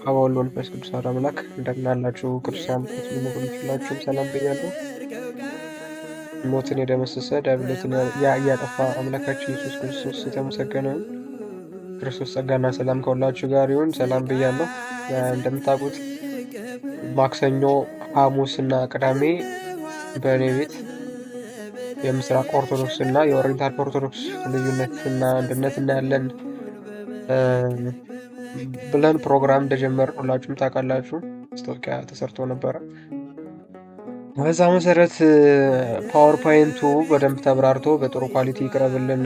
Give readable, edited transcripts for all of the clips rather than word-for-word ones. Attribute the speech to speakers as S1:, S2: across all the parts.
S1: አብ ወወልድ ወመንፈስ ቅዱስ አሐዱ አምላክ። እንደምን አላችሁ ክርስቲያን ሙስሊም ወገኖች ሁላችሁም ሰላም ብያለሁ። ሞትን የደመሰሰ ዲያብሎስን ያጠፋ አምላካችን ኢየሱስ ክርስቶስ የተመሰገነ ይሁን። ክርስቶስ ጸጋና ሰላም ከሁላችሁ ጋር ይሁን። ሰላም ብያለሁ። እንደምታውቁት ማክሰኞ፣ ሐሙስ እና ቅዳሜ በእኔ ቤት የምስራቅ ኦርቶዶክስ እና የኦሪየንታል ኦርቶዶክስ ልዩነትና አንድነት እናያለን ብለን ፕሮግራም እንደጀመረ ሁላችሁም ታውቃላችሁ። ማስታወቂያ ተሰርቶ ነበረ። በዛ መሰረት ፓወርፖይንቱ በደንብ ተብራርቶ በጥሩ ኳሊቲ ይቅረብልን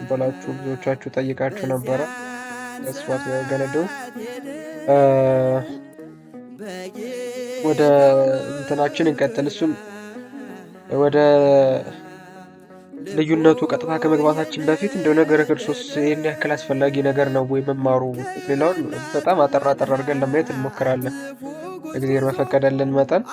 S1: ብላችሁ ብዙዎቻችሁ ጠይቃችሁ ነበረ። ተስፋት ያገነደው ወደ እንትናችን እንቀጥል። እሱን ወደ ልዩነቱ ቀጥታ ከመግባታችን በፊት እንደው ነገረ ክርስቶስ ይህን ያክል አስፈላጊ ነገር ነው ወይ መማሩ የሚለውን በጣም አጠር አድርገን ለማየት እንሞክራለን። እግዚአብሔር በፈቀደልን መጠን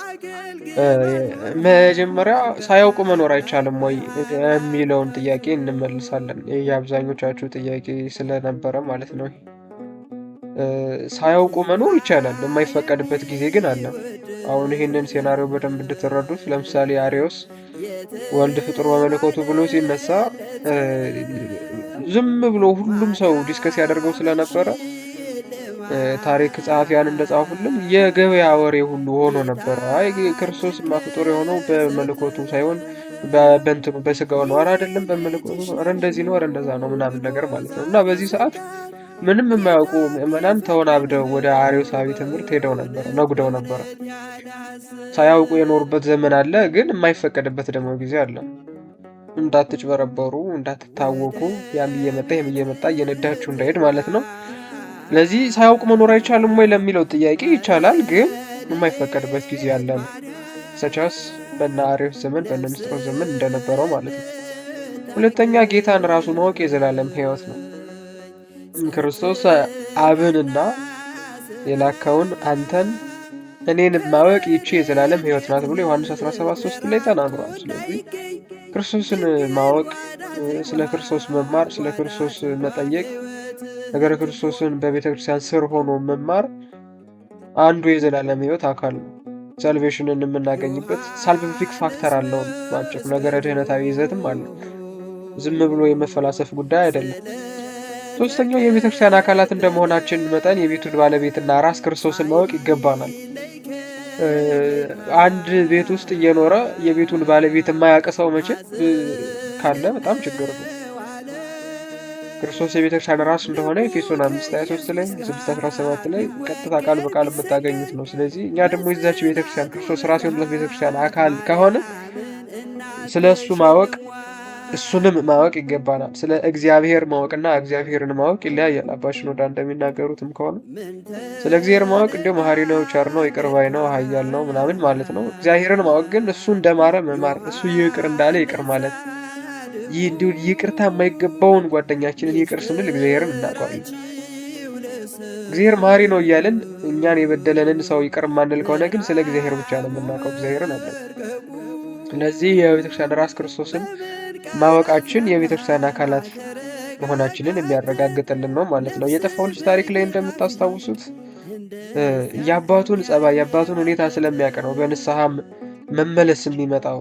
S1: መጀመሪያ ሳያውቁ መኖር አይቻልም ወይ የሚለውን ጥያቄ እንመልሳለን። የአብዛኞቻችሁ ጥያቄ ስለነበረ ማለት ነው። ሳያውቁ መኖር ይቻላል፣ የማይፈቀድበት ጊዜ ግን አለ። አሁን ይህንን ሴናሪዮ በደንብ እንድትረዱት፣ ለምሳሌ አሪዮስ ወልድ ፍጡር በመለኮቱ ብሎ ሲነሳ ዝም ብሎ ሁሉም ሰው ዲስከስ ያደርገው ስለነበረ ታሪክ ጸሐፊያን እንደጻፉልን የገበያ ወሬ ሁሉ ሆኖ ነበረ። አይ ክርስቶስማ ፍጡር የሆነው በመለኮቱ ሳይሆን በእንትኑ በስጋው ነው፣ ኧረ አይደለም በመለኮቱ፣ ኧረ እንደዚህ ነው፣ ኧረ እንደዛ ነው ምናምን ነገር ማለት ነው። እና በዚህ ሰዓት ምንም የማያውቁ ምዕመናን ተወናብደው ወደ አርዮሳዊ ትምህርት ሄደው ነበር፣ ነጉደው ነበረ። ሳያውቁ የኖሩበት ዘመን አለ፣ ግን የማይፈቀድበት ደግሞ ጊዜ አለ። እንዳትጭበረበሩ፣ እንዳትታወቁ፣ ያም እየመጣ ይህም እየመጣ እየነዳችሁ እንዳይሄድ ማለት ነው። ስለዚህ ሳያውቁ መኖር አይቻልም ወይ ለሚለው ጥያቄ ይቻላል፣ ግን የማይፈቀድበት ጊዜ አለ ነው። ሰቻስ በእነ አርዮስ ዘመን በእነ ንስጥሮስ ዘመን እንደነበረው ማለት ነው። ሁለተኛ ጌታን ራሱ ማወቅ የዘላለም ሕይወት ነው። ክርስቶስ አብንና የላከውን አንተን እኔን ማወቅ ይቺ የዘላለም ሕይወት ናት ብሎ ዮሐንስ 17:3 ላይ ተናግሯል። ስለዚህ ክርስቶስን ማወቅ፣ ስለ ክርስቶስ መማር፣ ስለ ክርስቶስ መጠየቅ፣ ነገረ ክርስቶስን በቤተ ክርስቲያን ስር ሆኖ መማር አንዱ የዘላለም ሕይወት አካል ነው። ሳልቬሽንን የምናገኝበት ሳልቪፊክ ፋክተር አለው። ባጭሩ ነገረ ድህነታዊ ይዘትም አለው። ዝም ብሎ የመፈላሰፍ ጉዳይ አይደለም። ሶስተኛው የቤተ ክርስቲያን አካላት እንደመሆናችን መጠን የቤቱን ባለቤትና ራስ ክርስቶስን ማወቅ ይገባናል። አንድ ቤት ውስጥ እየኖረ የቤቱን ባለቤት የማያውቅ ሰው መቼ ካለ በጣም ችግር ነው። ክርስቶስ የቤተ ክርስቲያን ራስ እንደሆነ ኤፌሶን 5:23 ላይ 6:17 ላይ ቀጥታ ቃል በቃል የምታገኙት ነው። ስለዚህ እኛ ደግሞ የዛች ቤተክርስቲያን ክርስቶስ ራስ የሆነለት ቤተክርስቲያን አካል ከሆነ ስለ እሱ ማወቅ እሱንም ማወቅ ይገባናል። ስለ እግዚአብሔር ማወቅና እግዚአብሔርን ማወቅ ይለያያል። አባ ሽኖዳ እንደሚናገሩትም ከሆነ ስለ እግዚአብሔር ማወቅ እንዲሁ መሐሪ ነው፣ ቸር ነው፣ ይቅር ባይ ነው፣ ኃያል ነው ምናምን ማለት ነው። እግዚአብሔርን ማወቅ ግን እሱ እንደማረ መማር፣ እሱ ይቅር እንዳለ ይቅር ማለት። ይህ እንዲሁ ይቅርታ የማይገባውን ጓደኛችንን ይቅር ስንል እግዚአብሔርን እናውቀዋለን። እግዚአብሔር መሐሪ ነው እያልን እኛን የበደለንን ሰው ይቅር ማንል ከሆነ ግን ስለ እግዚአብሔር ብቻ ነው የምናውቀው፣ እግዚአብሔርን አለ። ስለዚህ የቤተክርስቲያን ራስ ክርስቶስን ማወቃችን የቤተክርስቲያን አካላት መሆናችንን የሚያረጋግጥልን ነው ማለት ነው። የጠፋው ልጅ ታሪክ ላይ እንደምታስታውሱት የአባቱን ጸባይ የአባቱን ሁኔታ ስለሚያውቅ ነው በንስሐም መመለስ የሚመጣው።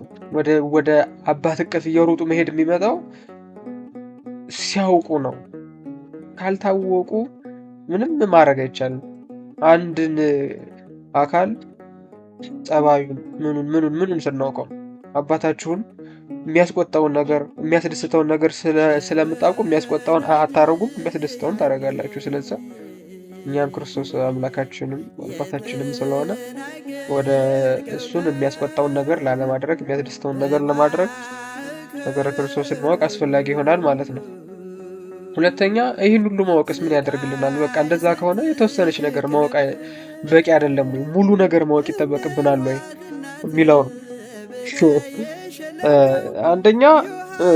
S1: ወደ አባት እቅፍ እየሮጡ መሄድ የሚመጣው ሲያውቁ ነው። ካልታወቁ ምንም ማድረግ አይቻልም። አንድን አካል ጸባዩን ምኑን ስናውቀው አባታችሁን የሚያስቆጣውን ነገር የሚያስደስተውን ነገር ስለምታውቁ የሚያስቆጣውን አታረጉም፣ የሚያስደስተውን ታደርጋላችሁ። ስለዚህ እኛም ክርስቶስ አምላካችንም አባታችንም ስለሆነ ወደ እሱን የሚያስቆጣውን ነገር ላለማድረግ የሚያስደስተውን ነገር ለማድረግ ነገረ ክርስቶስን ማወቅ አስፈላጊ ይሆናል ማለት ነው። ሁለተኛ ይህን ሁሉ ማወቅስ ምን ያደርግልናል? በቃ እንደዛ ከሆነ የተወሰነች ነገር ማወቅ በቂ አይደለም ወይ? ሙሉ ነገር ማወቅ ይጠበቅብናል ወይ የሚለው ነው። አንደኛ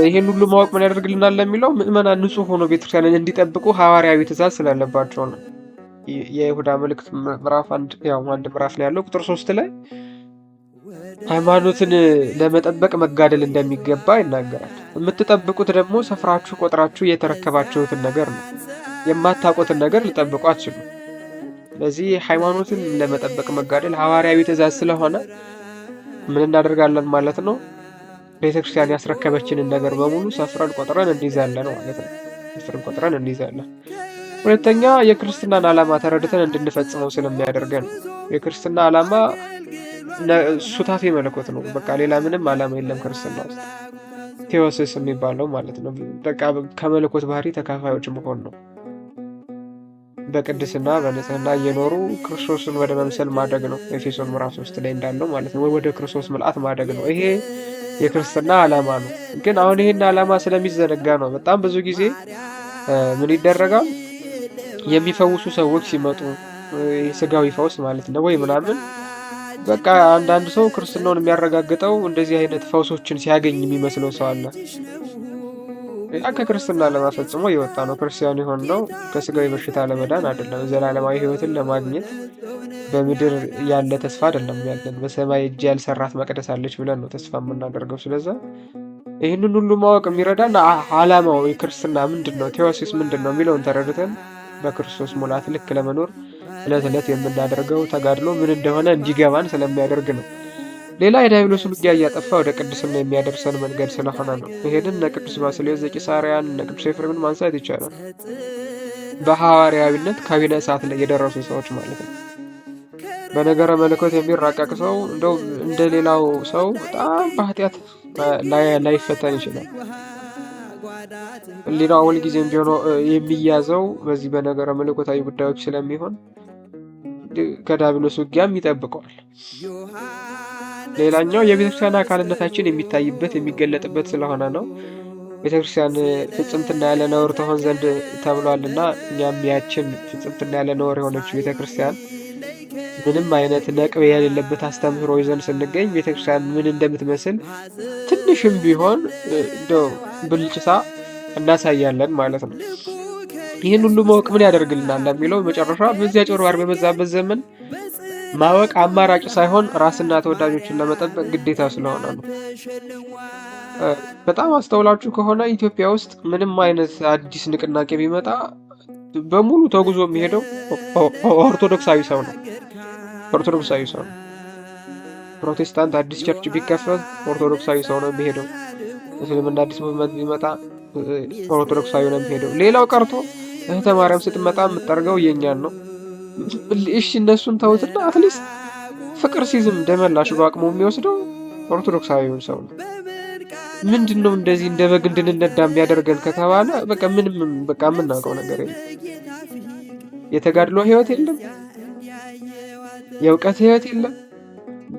S1: ይህን ሁሉ ማወቅ ምን ያደርግልናል ለሚለው ምዕመናን ንጹሕ ሆኖ ቤተክርስቲያንን እንዲጠብቁ ሐዋርያዊ ትእዛዝ ስላለባቸው ነው። የይሁዳ መልእክት ምዕራፍ 1 ምዕራፍ ላይ ያለው ቁጥር 3 ላይ ሃይማኖትን ለመጠበቅ መጋደል እንደሚገባ ይናገራል። የምትጠብቁት ደግሞ ሰፍራችሁ ቆጥራችሁ የተረከባችሁትን ነገር ነው። የማታውቁትን ነገር ልጠብቁ አትችሉም። ስለዚህ ሃይማኖትን ለመጠበቅ መጋደል ሐዋርያዊ ትእዛዝ ስለሆነ ምን እናደርጋለን ማለት ነው? ቤተክርስቲያን ያስረከበችንን ነገር በሙሉ ሰፍረን ቆጥረን እንይዛለን ማለት ነው። ሰፍረን ቆጥረን እንይዛለን። ሁለተኛ የክርስትናን ዓላማ ተረድተን እንድንፈጽመው ስለሚያደርገን። የክርስትና ዓላማ ሱታፌ መለኮት ነው። በቃ ሌላ ምንም ዓላማ የለም ክርስትና ውስጥ። ቴዎሲስ የሚባለው ማለት ነው። በቃ ከመለኮት ባህሪ ተካፋዮች መሆን ነው። በቅድስና በንጽህና እየኖሩ ክርስቶስን ወደ መምሰል ማደግ ነው። ኤፌሶን ምዕራፍ 3 ላይ እንዳለው ማለት ነው። ወደ ክርስቶስ ምልአት ማደግ ነው። ይሄ የክርስትና ዓላማ ነው። ግን አሁን ይሄን ዓላማ ስለሚዘነጋ ነው በጣም ብዙ ጊዜ ምን ይደረጋል? የሚፈውሱ ሰዎች ሲመጡ ስጋዊ ፈውስ ማለት ነው ወይ ምናምን በቃ አንዳንድ ሰው ክርስትናውን የሚያረጋግጠው እንደዚህ አይነት ፈውሶችን ሲያገኝ የሚመስለው ሰው አለ። ያ ከክርስትና ለማፈጽሞ የወጣ ነው። ክርስቲያን የሆነው ከስጋዊ በሽታ ለመዳን አይደለም። ዘላለማዊ ሕይወትን ለማግኘት በምድር ያለ ተስፋ አይደለም ያለን። በሰማይ እጅ ያልሰራት መቅደስ አለች ብለን ነው ተስፋ የምናደርገው። ስለዚህ ይህንን ሁሉ ማወቅ የሚረዳን ዓላማው የክርስትና ምንድን ነው፣ ቴዎሲስ ምንድን ነው የሚለውን ተረድተን በክርስቶስ ሙላት ልክ ለመኖር ዕለት ዕለት የምናደርገው ተጋድሎ ምን እንደሆነ እንዲገባን ስለሚያደርግ ነው። ሌላ የዲያብሎስን ውጊያ እያጠፋ ወደ ቅድስና የሚያደርሰን መንገድ ስለሆነ ነው። ይሄንን እነ ቅዱስ ባስልዮስ ዘቂሳርያን እነ ቅዱስ ኤፍሬምን ማንሳት ይቻላል። በሐዋርያዊነት ካቢነ እሳት ላይ የደረሱ ሰዎች ማለት ነው። በነገረ መለኮት የሚራቀቅ ሰው እንደው እንደ ሌላው ሰው በጣም በኃጢአት ላይፈተን ይችላል። ሌላው ሁልጊዜም ቢሆን የሚያዘው በዚህ በነገረ መለኮታዊ ጉዳዮች ስለሚሆን ከዲያብሎስ ውጊያም ይጠብቀዋል። ሌላኛው የቤተክርስቲያን አካልነታችን የሚታይበት የሚገለጥበት ስለሆነ ነው። ቤተክርስቲያን ፍጽምትና ያለ ነውር ትሆን ዘንድ ተብሏልና እኛም ያችን ፍጽምትና ያለ ነውር የሆነችው ቤተክርስቲያን ምንም አይነት ነቅብ የሌለበት አስተምህሮ ይዘን ስንገኝ ቤተክርስቲያን ምን እንደምትመስል ትንሽም ቢሆን እንደው ብልጭታ እናሳያለን ማለት ነው። ይህን ሁሉ ማወቅ ምን ያደርግልናል ለሚለው መጨረሻ በዚያ ጭበርባር በበዛበት ዘመን ማወቅ አማራጭ ሳይሆን ራስና ተወዳጆችን ለመጠበቅ ግዴታ ስለሆነ ነው። በጣም አስተውላችሁ ከሆነ ኢትዮጵያ ውስጥ ምንም አይነት አዲስ ንቅናቄ ቢመጣ በሙሉ ተጉዞ የሚሄደው ኦርቶዶክሳዊ ሰው ነው። ኦርቶዶክሳዊ ሰው ነው። ፕሮቴስታንት አዲስ ቸርች ቢከፈት ኦርቶዶክሳዊ ሰው ነው የሚሄደው። እስልምና አዲስ ሙቭመንት ቢመጣ ኦርቶዶክሳዊ ነው የሚሄደው። ሌላው ቀርቶ እህተ ማርያም ስትመጣ የምትጠርገው የኛን ነው። እሺ እነሱን ተውትና አትሊስት ፍቅር ሲዝም ደመላሽ በአቅሙ የሚወስደው ኦርቶዶክሳዊውን ሰው ነው። ምንድነው እንደዚህ እንደ በግ እንድንነዳ የሚያደርገን ከተባለ በቃ ምንም በቃ የምናውቀው ነገር የለም። የተጋድሎ ህይወት የለም፣ የእውቀት ህይወት የለም።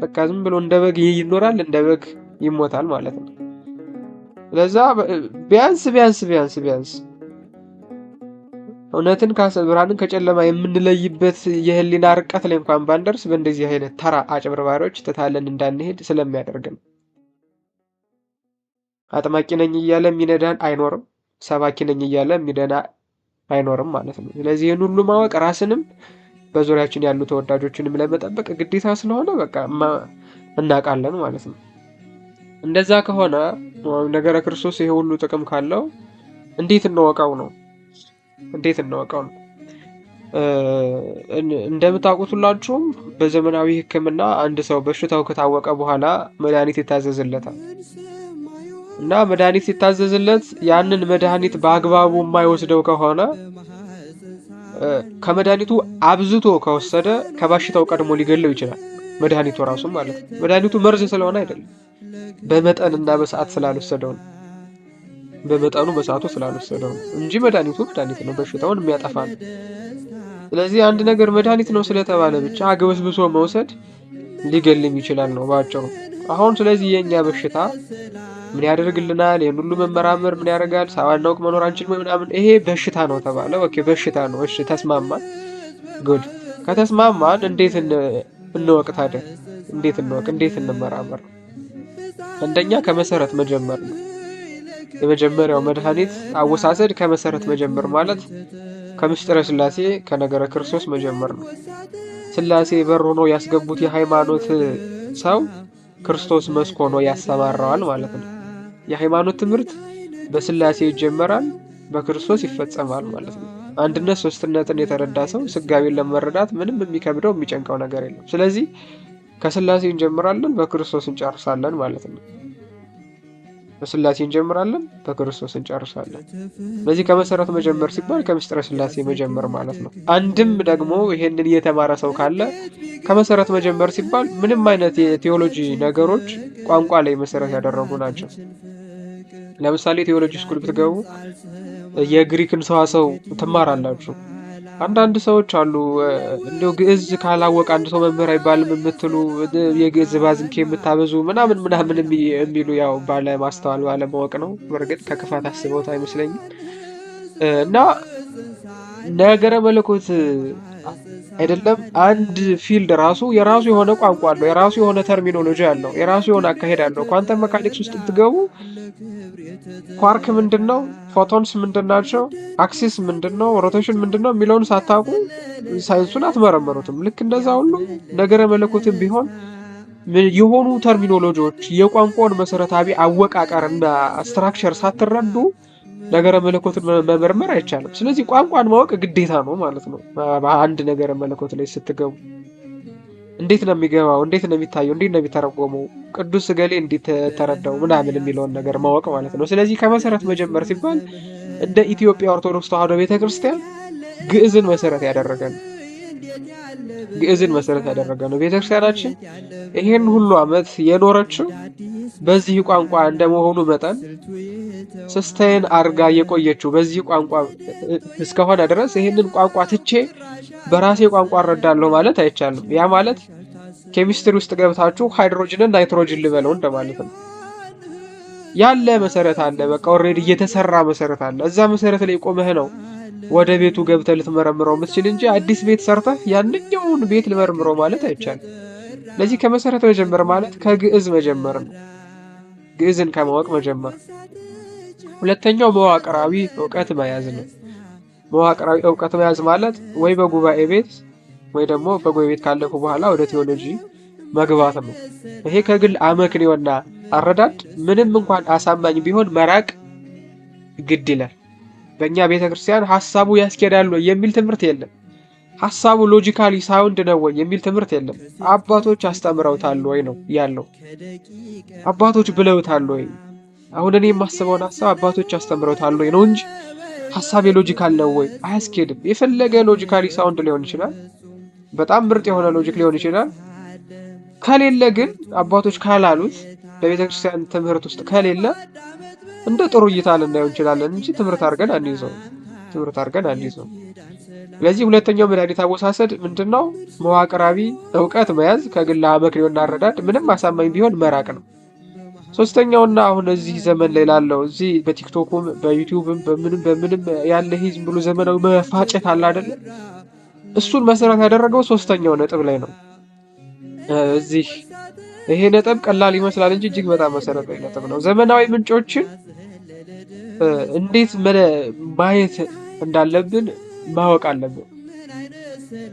S1: በቃ ዝም ብሎ እንደ በግ ይኖራል፣ እንደ በግ ይሞታል ማለት ነው። ለዛ ቢያንስ እውነትን ብርሃንን ከጨለማ የምንለይበት የህሊና ርቀት ላይ እንኳን ባንደርስ በእንደዚህ አይነት ተራ አጭበርባሪዎች ተታለን እንዳንሄድ ስለሚያደርግን አጥማቂ ነኝ እያለ የሚነዳን አይኖርም፣ ሰባኪ ነኝ እያለ የሚደና አይኖርም ማለት ነው። ስለዚህ ይህን ሁሉ ማወቅ ራስንም በዙሪያችን ያሉ ተወዳጆችንም ለመጠበቅ ግዴታ ስለሆነ በቃ እናውቃለን ማለት ነው። እንደዛ ከሆነ ነገረ ክርስቶስ ይሄ ሁሉ ጥቅም ካለው እንዴት እንወቀው ነው? እንደምታውቁት ሁላችሁም በዘመናዊ ሕክምና አንድ ሰው በሽታው ከታወቀ በኋላ መድኃኒት ይታዘዝለታል እና መድኃኒት ሲታዘዝለት ያንን መድኃኒት በአግባቡ የማይወስደው ከሆነ ከመድኃኒቱ አብዝቶ ከወሰደ ከበሽታው ቀድሞ ሊገለው ይችላል። መድኃኒቱ ራሱ ማለት ነው። መድኃኒቱ መርዝ ስለሆነ አይደለም፣ በመጠንና በሰዓት ስላልወሰደው ነው። በመጠኑ በሰዓቱ ስላልወሰደው ነው እንጂ መድኃኒቱ መድኃኒት ነው፣ በሽታውን የሚያጠፋ ነው። ስለዚህ አንድ ነገር መድኃኒት ነው ስለተባለ ብቻ አግበስብሶ መውሰድ ሊገልም ይችላል ነው ባጭሩ። አሁን ስለዚህ የኛ በሽታ ምን ያደርግልናል? ይሄን ሁሉ መመራመር ምን ያደርጋል? ሳናውቅ መኖር አንችልም ምናምን። ይሄ በሽታ ነው ተባለ። ኦኬ በሽታ ነው። እሺ ተስማማን። ጉድ ከተስማማን እንዴት እንወቅ ታዲያ? እንዴት እንወቅ? እንዴት እንመራመር? አንደኛ ከመሰረት መጀመር ነው። የመጀመሪያው መድኃኒት አወሳሰድ ከመሰረት መጀመር ማለት ከምስጢረ ሥላሴ ከነገረ ክርስቶስ መጀመር ነው። ሥላሴ በር ሆኖ ያስገቡት የሃይማኖት ሰው ክርስቶስ መስኮ ሆኖ ያሰማራዋል ማለት ነው። የሃይማኖት ትምህርት በሥላሴ ይጀመራል፣ በክርስቶስ ይፈጸማል ማለት ነው። አንድነት ሶስትነትን የተረዳ ሰው ስጋዊን ለመረዳት ምንም የሚከብደው የሚጨንቀው ነገር የለም። ስለዚህ ከስላሴ እንጀምራለን፣ በክርስቶስ እንጨርሳለን ማለት ነው። በስላሴ እንጀምራለን፣ በክርስቶስ እንጨርሳለን። ስለዚህ ከመሰረት መጀመር ሲባል ከምስጢረ ስላሴ መጀመር ማለት ነው። አንድም ደግሞ ይሄንን የተማረ ሰው ካለ ከመሰረት መጀመር ሲባል ምንም አይነት የቴዎሎጂ ነገሮች ቋንቋ ላይ መሰረት ያደረጉ ናቸው። ለምሳሌ ቴዎሎጂ ስኩል ብትገቡ የግሪክን ሰዋሰው ትማራላችሁ። አንዳንድ ሰዎች አሉ እንደው ግዕዝ ካላወቀ አንድ ሰው መምህር አይባልም የምትሉ የግዕዝ ባዝንኬ የምታበዙ ምናምን የሚሉ ያው ባለማስተዋል ባለማወቅ ነው። በእርግጥ ከክፋት አስበውት አይመስለኝም። እና ነገረ መለኮት አይደለም አንድ ፊልድ ራሱ የራሱ የሆነ ቋንቋ አለው፣ የራሱ የሆነ ተርሚኖሎጂ አለው፣ የራሱ የሆነ አካሄድ አለው። ኳንተም መካኒክስ ውስጥ ብትገቡ ኳርክ ምንድነው፣ ፎቶንስ ምንድናቸው፣ አክሲስ ምንድነው፣ ሮቴሽን ምንድነው የሚለውን ሳታውቁ ሳይንሱን አትመረምሩትም። ልክ እንደዛ ሁሉ ነገረ መለኮትም ቢሆን የሆኑ ተርሚኖሎጂዎች የቋንቋውን መሰረታዊ አወቃቀርና ስትራክቸር ሳትረዱ ነገረ መለኮትን መመርመር አይቻልም። ስለዚህ ቋንቋን ማወቅ ግዴታ ነው ማለት ነው። በአንድ ነገረ መለኮት ላይ ስትገቡ እንዴት ነው የሚገባው፣ እንዴት ነው የሚታየው፣ እንዴት ነው የሚተረጎመው፣ ቅዱስ ገሌ እንዴት ተረዳው ምናምን የሚለውን ነገር ማወቅ ማለት ነው። ስለዚህ ከመሰረት መጀመር ሲባል እንደ ኢትዮጵያ ኦርቶዶክስ ተዋሕዶ ቤተክርስቲያን ግዕዝን መሰረት ያደረገ ነው። ግዕዝን መሰረት ያደረገ ነው። ቤተክርስቲያናችን ይሄን ሁሉ ዓመት የኖረችው በዚህ ቋንቋ እንደመሆኑ መጠን ሰስቴን አርጋ የቆየችው በዚህ ቋንቋ እስከሆነ ድረስ ይሄንን ቋንቋ ትቼ በራሴ ቋንቋ እረዳለሁ ማለት አይቻልም። ያ ማለት ኬሚስትሪ ውስጥ ገብታችሁ ሃይድሮጅንን ናይትሮጅን ልበለው እንደማለት ነው። ያለ መሰረት አለ፣ በቃ ኦሬዲ እየተሰራ መሰረት አለ። እዛ መሰረት ላይ ቆመህ ነው ወደ ቤቱ ገብተህ ልትመረምረው የምትችል እንጂ አዲስ ቤት ሰርተህ ያንኛውን ቤት ልመርምረው ማለት አይቻልም። ለዚህ ከመሰረት መጀመር ማለት ከግዕዝ መጀመር ነው። ግዕዝን ከማወቅ መጀመር። ሁለተኛው መዋቅራዊ እውቀት መያዝ ነው። መዋቅራዊ እውቀት መያዝ ማለት ወይ በጉባኤ ቤት ወይ ደግሞ በጉባኤ ቤት ካለፉ በኋላ ወደ ቴዎሎጂ መግባት ነው። ይሄ ከግል አመክንዮና አረዳድ ምንም እንኳን አሳማኝ ቢሆን መራቅ ግድ ይላል። በእኛ ቤተክርስቲያን ሐሳቡ ያስኬዳል ወይ የሚል ትምህርት የለም። ሐሳቡ ሎጂካሊ ሳውንድ ነው ወይ የሚል ትምህርት የለም። አባቶች አስተምረውታል ወይ ነው ያለው። አባቶች ብለውታል ወይ? አሁን እኔ የማስበውን ሐሳብ አባቶች አስተምረውታል ወይ ነው እንጂ ሐሳብ የሎጂካል ነው ወይ አያስኬድም። የፈለገ ሎጂካሊ ሳውንድ ሊሆን ይችላል፣ በጣም ምርጥ የሆነ ሎጂክ ሊሆን ይችላል። ከሌለ ግን አባቶች ካላሉት በቤተክርስቲያን ትምህርት ውስጥ ከሌለ እንደ ጥሩ እይታ ልናየው እንችላለን እንጂ ትምህርት አድርገን አንይዘው። ስለዚህ ሁለተኛው መድኃኒት አወሳሰድ ምንድነው? መዋቅራዊ እውቀት መያዝ፣ ከግል አመክንዮና አረዳድ ምንም አሳማኝ ቢሆን መራቅ ነው። ሶስተኛውና አሁን እዚህ ዘመን ላይ ላለው እዚህ በቲክቶኩም በዩቲዩብም በምንም ያለ ህዝብ ብሎ ዘመናዊ መፋጨት አለ አይደል? እሱን መሰረት ያደረገው ሶስተኛው ነጥብ ላይ ነው። እዚህ ይሄ ነጥብ ቀላል ይመስላል እንጂ እጅግ በጣም መሰረታዊ ነጥብ ነው። ዘመናዊ ምንጮችን እንዴት ማየት እንዳለብን ማወቅ አለብን።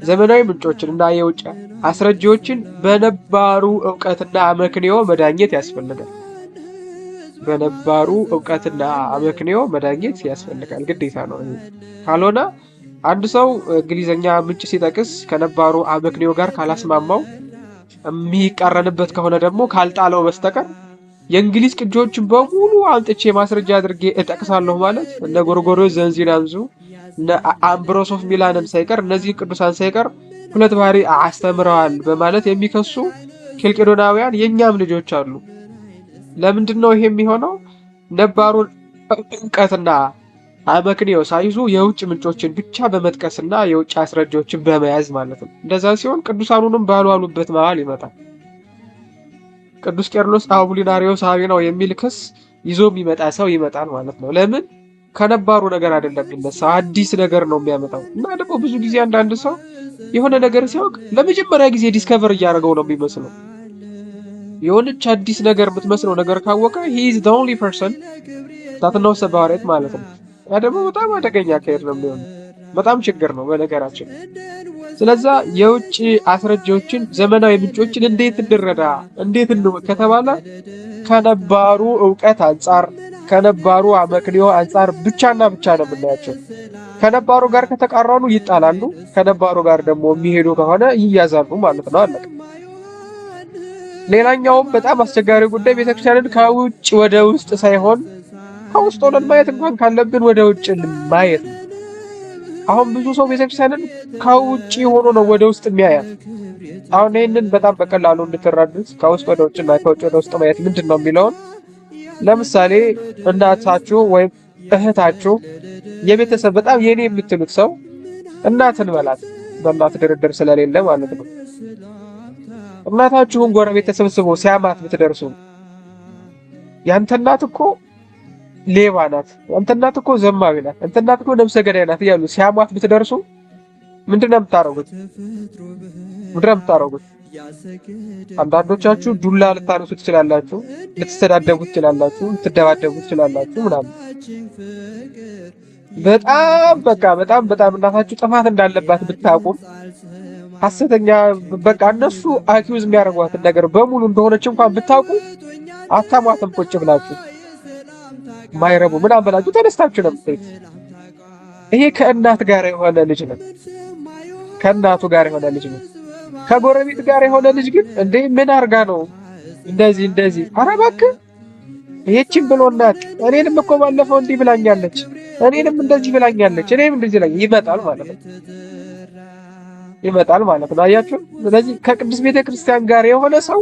S1: ዘመናዊ ምንጮችን እና የውጭ አስረጂዎችን በነባሩ ዕውቀትና አመክንዮ መዳኘት ያስፈልጋል። ግዴታ ነው። ካልሆነ አንድ ሰው እንግሊዘኛ ምንጭ ሲጠቅስ ከነባሩ አመክንዮ ጋር ካላስማማው የሚቃረንበት ከሆነ ደግሞ ካልጣለው በስተቀር የእንግሊዝ ቅጂዎችን በሙሉ አምጥቼ ማስረጃ አድርጌ እጠቅሳለሁ ማለት እነ ጎርጎርዮስ ዘእንዚናንዙ እነ አምብሮስ ኦፍ ሚላንን ሳይቀር እነዚህ ቅዱሳን ሳይቀር ሁለት ባህሪ አስተምረዋል በማለት የሚከሱ ኬልቄዶናውያን የኛም ልጆች አሉ። ለምንድን ነው ይሄ የሚሆነው? ነባሩን ዕውቀትና አመክንዮ ሳይዙ የውጭ ምንጮችን ብቻ በመጥቀስና የውጭ አስረጃዎችን በመያዝ ማለት ነው። እንደዛ ሲሆን ቅዱሳኑንም ባልዋሉበት መሃል ይመጣል። ቅዱስ ቄርሎስ አቡሊናሪዮስ ሐዊ ነው የሚል ክስ ይዞ የሚመጣ ሰው ይመጣል ማለት ነው። ለምን? ከነባሩ ነገር አይደለም የሚነሳው፣ አዲስ ነገር ነው የሚያመጣው። እና ደግሞ ብዙ ጊዜ አንዳንድ ሰው የሆነ ነገር ሲያውቅ ለመጀመሪያ ጊዜ ዲስከቨር እያደረገው ነው የሚመስለው። የሆነች አዲስ ነገር የምትመስለው ነገር ካወቀ he is the only person that knows about it ማለት ነው። ያ ደግሞ በጣም አደገኛ አካሄድ ነው የሚሆነው። በጣም ችግር ነው በነገራችን። ስለዛ የውጭ አስረጃዎችን ዘመናዊ ምንጮችን እንዴት እንረዳ እንዴት እንወቅ ከተባለ ከነባሩ ዕውቀት አንጻር ከነባሩ አመክንዮ አንጻር ብቻና ብቻ ነው የምናያቸው። ከነባሩ ጋር ከተቃረኑ ይጣላሉ፣ ከነባሩ ጋር ደግሞ የሚሄዱ ከሆነ ይያዛሉ ማለት ነው። አለቀ። ሌላኛውም በጣም አስቸጋሪ ጉዳይ ቤተክርስቲያንን ከውጭ ወደ ውስጥ ሳይሆን ከውስጥ ሆነን ማየት እንኳን ካለብን ወደ ውጭ ማየት ነው። አሁን ብዙ ሰው ቤተክርስቲያንን ከውጭ ሆኖ ነው ወደ ውስጥ የሚያያት። አሁን ይህንን በጣም በቀላሉ እንድትረዱት ከውስጥ ወደ ውጭ እና ከውጭ ወደ ውስጥ ማየት ምንድን ነው የሚለውን ለምሳሌ እናታችሁ ወይም እህታችሁ የቤተሰብ በጣም የኔ የምትሉት ሰው እናትን በላት፣ በእናት ድርድር ስለሌለ ማለት ነው። እናታችሁን ጎረቤት ተሰብስቦ ሲያማት ብትደርሱ ያንተ እናት እኮ ሌባ ናት፣ ያንተ እናት እኮ ዘማዊ ናት፣ ያንተ እናት እኮ ነፍሰ ገዳይ ናት እያሉ ሲያማት ብትደርሱ ምንድነው የምታረጉት? አንዳንዶቻችሁ ዱላ ልታነሱ ትችላላችሁ፣ ልትሰዳደቡ ትችላላችሁ፣ ልትደባደቡ ትችላላችሁ ምናምን። በጣም እናታችሁ ጥፋት እንዳለባት ብታቁም ሐሰተኛ በቃ እነሱ አኪውዝ የሚያደርጓትን ነገር በሙሉ እንደሆነች እንኳን ብታውቁ አታሟትም። ቁጭ ብላችሁ ማይረቡ ምናምን ብላችሁ ተነስታችሁ ነው የምትሄዱት። ይሄ ከእናት ጋር የሆነ ልጅ ነው፣ ከእናቱ ጋር የሆነ ልጅ ነው። ከጎረቤት ጋር የሆነ ልጅ ግን እንዴ ምን አርጋ ነው እንደዚህ ኧረ እባክህ ይሄችን ብሎናት እኔንም እኮ ባለፈው እንዲህ ብላኛለች፣ እኔንም እንደዚህ ብላኛለች፣ እኔም እንደዚህ ላይ ይመጣል ማለት ነው። አያችሁ። ስለዚህ ከቅዱስ ቤተክርስቲያን ጋር የሆነ ሰው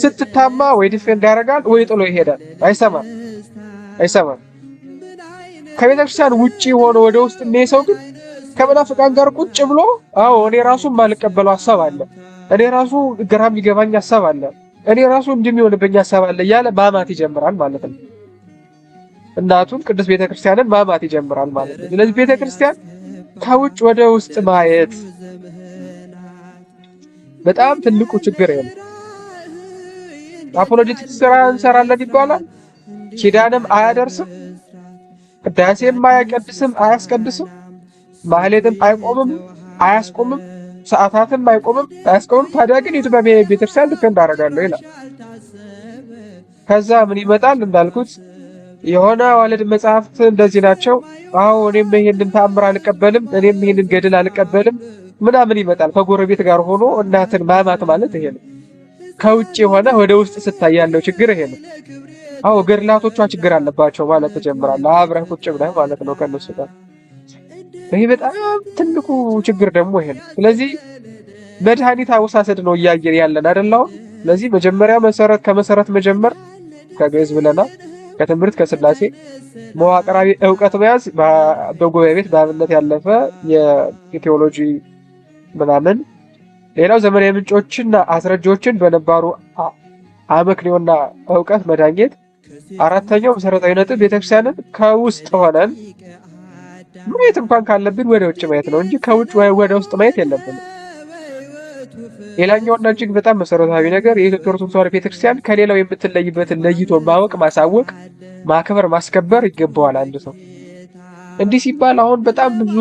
S1: ስትታማ ወይ ዲፌንድ ያደርጋል ወይ ጥሎ ይሄዳል። አይሰማም። ከቤተክርስቲያን ውጪ ሆኖ ወደ ውስጥ ሰው ግን ከመናፍቃን ጋር ቁጭ ብሎ እኔ ራሱ ማልቀበለው ሐሳብ አለ፣ እኔ ራሱ ግራም ይገባኝ ሐሳብ አለ፣ እኔ ራሱ እንደሚሆንብኝ ሐሳብ አለ ያለ ማማት ይጀምራል ማለት ነው። እናቱን ቅዱስ ቤተክርስቲያንን ማማት ይጀምራል ማለት ነው። ስለዚህ ቤተክርስቲያን ከውጭ ወደ ውስጥ ማየት በጣም ትልቁ ችግር ነው። አፖሎጂቲክስ ስራ እንሰራለን ይባላል፣ ኪዳንም አያደርስም፣ ቅዳሴም አያቀድስም አያስቀድስም፣ ማህሌትም አይቆምም አያስቆምም፣ ሰዓታትም አይቆምም አያስቆምም። ታዲያ ግን የቱ በቤተክርስቲያን ልክ እንዳደርጋለሁ ይላል። ከዛ ምን ይመጣል እንዳልኩት የሆነ ዋልድ መጽሐፍት እንደዚህ ናቸው። እኔም ይሄንን ተአምር አልቀበልም፣ እኔም ይሄንን ገድል አልቀበልም ምናምን ይመጣል። ከጎረቤት ጋር ሆኖ እናትን ማማት ማለት ይሄ ነው። ከውጭ የሆነ ወደ ውስጥ ስታይ ያለው ችግር ይሄ ነው። ገድላቶቿ ችግር አለባቸው ማለት ተጀምራለህ፣ አብረህ ቁጭ ብለህ ማለት ነው ከነሱ ጋር። ይሄ በጣም ትልቁ ችግር ደግሞ ይሄ ነው። ስለዚህ መድኃኒት አወሳሰድ ነው እያየን ያለን አይደል? ስለዚህ መጀመሪያ ከመሰረት መጀመር ከግዕዝ ብለናል። ከትምህርት ከስላሴ መዋቅራዊ ዕውቀት መያዝ በጉባኤ ቤት በአብነት ያለፈ የቴዎሎጂ ምናምን። ሌላው ዘመናዊ ምንጮችና አስረጃዎችን በነባሩ አመክንዮና ዕውቀት መዳኘት። አራተኛው መሰረታዊ ነጥብ ቤተክርስቲያንን ከውስጥ ሆነን ማየት እንኳን ካለብን ወደ ውጭ ማየት ነው እንጂ ከውጭ ወደ ውስጥ ማየት የለብንም። ሌላኛውና እጅግ በጣም መሰረታዊ ነገር የኢትዮጵያ ኦርቶዶክስ ተዋሕዶ ቤተክርስቲያን ከሌላው የምትለይበትን ለይቶ ማወቅ፣ ማሳወቅ፣ ማክበር፣ ማስከበር ይገባዋል አንድ ሰው። እንዲህ ሲባል አሁን በጣም ብዙ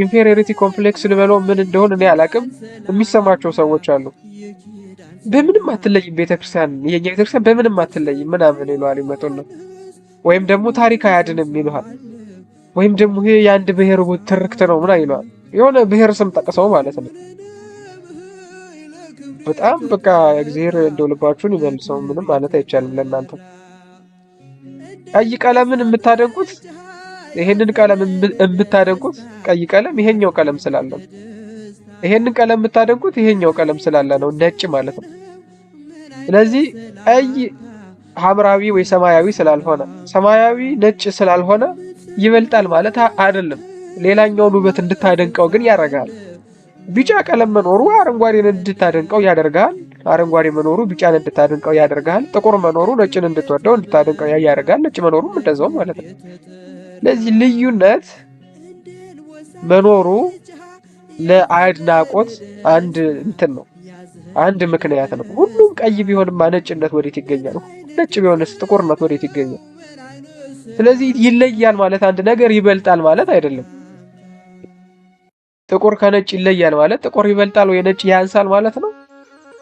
S1: ኢንፌሪዮሪቲ ኮምፕሌክስ ልበለው ምን እንደሆነ እኔ አላቅም የሚሰማቸው ሰዎች አሉ። በምንም አትለይም ቤተክርስቲያን፣ የኛ ቤተክርስቲያን በምንም አትለይም ምናምን ይለዋል ይመጡና፣ ወይም ደግሞ ታሪክ አያድንም ይለዋል፣ ወይም ደግሞ ይሄ የአንድ ብሔር ትርክት ነው ምናምን ይለዋል። የሆነ ብሔር ስም ጠቅሰው ማለት ነው። በጣም በቃ እግዚአብሔር እንደው ልባችሁን ይመልሰው። ምንም ማለት አይቻልም ለእናንተ። ቀይ ቀለምን የምታደንቁት ይሄንን ቀለም የምታደንቁት ቀይ ቀለም ይሄኛው ቀለም ስላለ ነው። ይሄንን ቀለም የምታደንቁት ይሄኛው ቀለም ስላለ ነው፣ ነጭ ማለት ነው። ስለዚህ ቀይ ሐምራዊ ወይ ሰማያዊ ስላልሆነ፣ ሰማያዊ ነጭ ስላልሆነ ይበልጣል ማለት አይደለም። ሌላኛውን ውበት እንድታደንቀው ግን ያደርጋል። ቢጫ ቀለም መኖሩ አረንጓዴን እንድታደንቀው ያደርጋል። አረንጓዴ መኖሩ ቢጫን እንድታደንቀው ያደርጋል። ጥቁር መኖሩ ነጭን እንድትወደው እንድታደንቀው ያደርጋል። ነጭ መኖሩ እንደዛው ማለት ነው። ለዚህ ልዩነት መኖሩ ለአድናቆት አንድ እንትን ነው፣ አንድ ምክንያት ነው። ሁሉም ቀይ ቢሆንማ ነጭነት ወዴት ይገኛል? ነጭ ቢሆንስ ጥቁርነት ወዴት ይገኛል? ስለዚህ ይለያል ማለት አንድ ነገር ይበልጣል ማለት አይደለም። ጥቁር ከነጭ ይለያል ማለት ጥቁር ይበልጣል ወይ ነጭ ያንሳል ማለት ነው?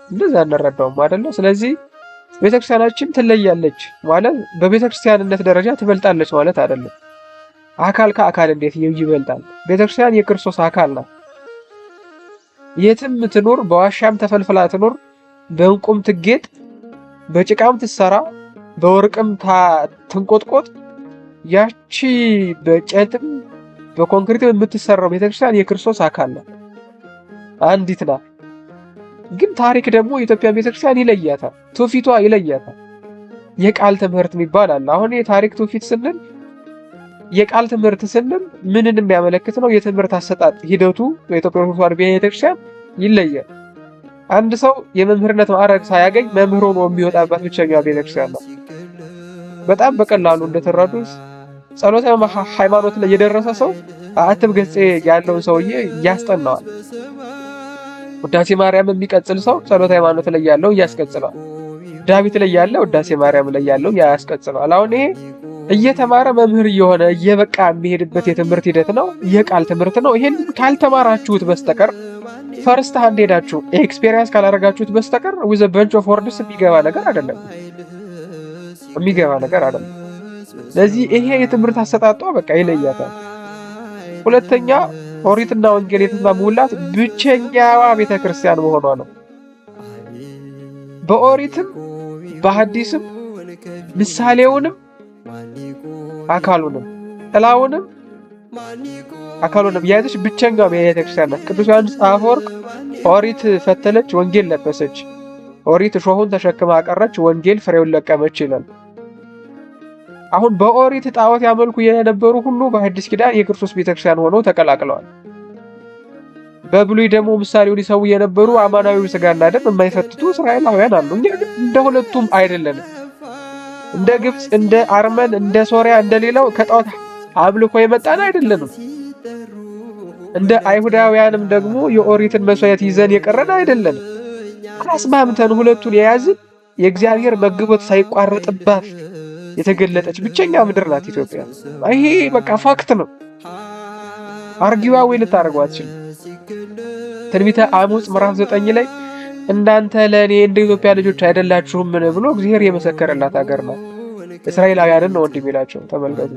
S1: እንደዛ እንረዳውም አይደለ? ስለዚህ ቤተክርስቲያናችን ትለያለች ማለት በቤተክርስቲያንነት ደረጃ ትበልጣለች ማለት አይደለም። አካል ከአካል እንዴት ይበልጣል? ቤተክርስቲያን የክርስቶስ አካል ናት። የትም ትኑር፣ በዋሻም ተፈልፍላ ትኑር፣ በእንቁም ትጌጥ፣ በጭቃም ትሰራ፣ በወርቅም ትንቆጥቆጥ፣ ያቺ በጨትም በኮንክሪትም የምትሰራው ቤተክርስቲያን የክርስቶስ አካል ናት፣ አንዲት ናት። ግን ታሪክ ደግሞ የኢትዮጵያ ቤተክርስቲያን ይለያታል፣ ትውፊቷ ይለያታል። የቃል ትምህርት የሚባል አለ። አሁን የታሪክ ትውፊት ስንል የቃል ትምህርት ስንል ምንን የሚያመለክት ነው? የትምህርት አሰጣጥ ሂደቱ በኢትዮጵያ ኦርቶዶክስ ተዋሕዶ ቤተክርስቲያን ይለያል። አንድ ሰው የመምህርነት ማዕረግ ሳያገኝ መምህር ሆኖ የሚወጣበት ብቸኛ ቤተክርስቲያን ነው። በጣም በቀላሉ እንደተረዱት ጸሎተ ሃይማኖት ላይ የደረሰ ሰው አትብ ገጽ ያለውን ሰውዬ ያስጠናዋል። ውዳሴ ማርያም የሚቀጽል ሰው ጸሎተ ሃይማኖት ላይ ያለው ያስቀጽለዋል። ዳዊት ላይ ያለው ውዳሴ ማርያም ላይ ያለው ያስቀጽለዋል። አሁን ይሄ እየተማረ መምህር እየሆነ እየበቃ የሚሄድበት የትምህርት ሂደት ነው። የቃል ትምህርት ነው። ይሄን ካልተማራችሁት በስተቀር ፈርስት ሃንድ ሄዳችሁ ኤክስፔሪየንስ ካላደረጋችሁት በስተቀር with a bunch of words የሚገባ ነገር አይደለም። ስለዚህ ይሄ የትምህርት አሰጣጧ በቃ ይለያታል። ሁለተኛ ኦሪትና ወንጌል የተስማሙላት ብቸኛዋ ቤተክርስቲያን መሆኗ ነው። በኦሪትም በሐዲስም ምሳሌውንም አካሉንም ጥላውንም አካሉንም ያዘች ብቸኛዋ ቤተክርስቲያን ናት። ቅዱስ ዮሐንስ አፈወርቅ ኦሪት ፈተለች፣ ወንጌል ለበሰች፣ ኦሪት እሾሁን ተሸክማ አቀረች፣ ወንጌል ፍሬውን ለቀመች ይላል። አሁን በኦሪት ጣዖት ያመልኩ የነበሩ ሁሉ በሐዲስ ኪዳን የክርስቶስ ቤተክርስቲያን ሆነው ተቀላቅለዋል። በብሉይ ደግሞ ምሳሌውን ይሰው የነበሩ አማናዊ ስጋና ደም የማይፈትቱ እስራኤላውያን አሉ። እንደ ሁለቱም አይደለንም። እንደ ግብጽ፣ እንደ አርመን፣ እንደ ሶሪያ፣ እንደሌላው ከጣዖት አምልኮ የመጣን አይደለንም። እንደ አይሁዳውያንም ደግሞ የኦሪትን መስዋዕት ይዘን የቀረን አይደለንም። አስማምተን ሁለቱን የያዝን የእግዚአብሔር መግቦት ሳይቋረጥባት የተገለጠች ብቸኛ ምድር ናት ኢትዮጵያ። ይሄ በቃ ፋክት ነው። አርጊዋ ወይ ልታደርገው አትችልም። ትንቢተ አሞጽ ምዕራፍ 9 ላይ እናንተ ለእኔ እንደ ኢትዮጵያ ልጆች አይደላችሁም ብሎ እግዚአብሔር የመሰከረላት ሀገር ናት። እስራኤላውያንን ነው ወንድም ይላቸው። ተመልከቱ።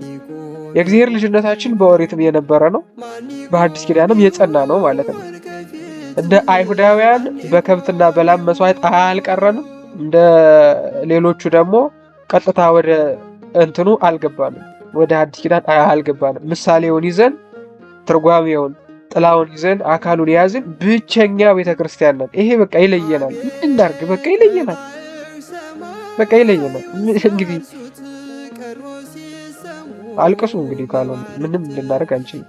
S1: የእግዚአብሔር ልጅነታችን በኦሪትም የነበረ ነው፣ በሐዲስ ኪዳንም የጸና ነው ማለት ነው። እንደ አይሁዳውያን በከብትና በላም መስዋዕት አልቀረንም። እንደ ሌሎቹ ደግሞ ቀጥታ ወደ እንትኑ አልገባንም፣ ወደ ሐዲስ ኪዳን አልገባንም። ምሳሌውን ይዘን ትርጓሜውን ጥላውን ይዘን አካሉን የያዝን ብቸኛ ቤተክርስቲያን ነን። ይሄ በቃ ይለየናል። ምን እናድርግ? በቃ ይለየናል። እንግዲህ አልቅሱ እንግዲህ ካልሆነ ምንም ልናደርግ አንችልም።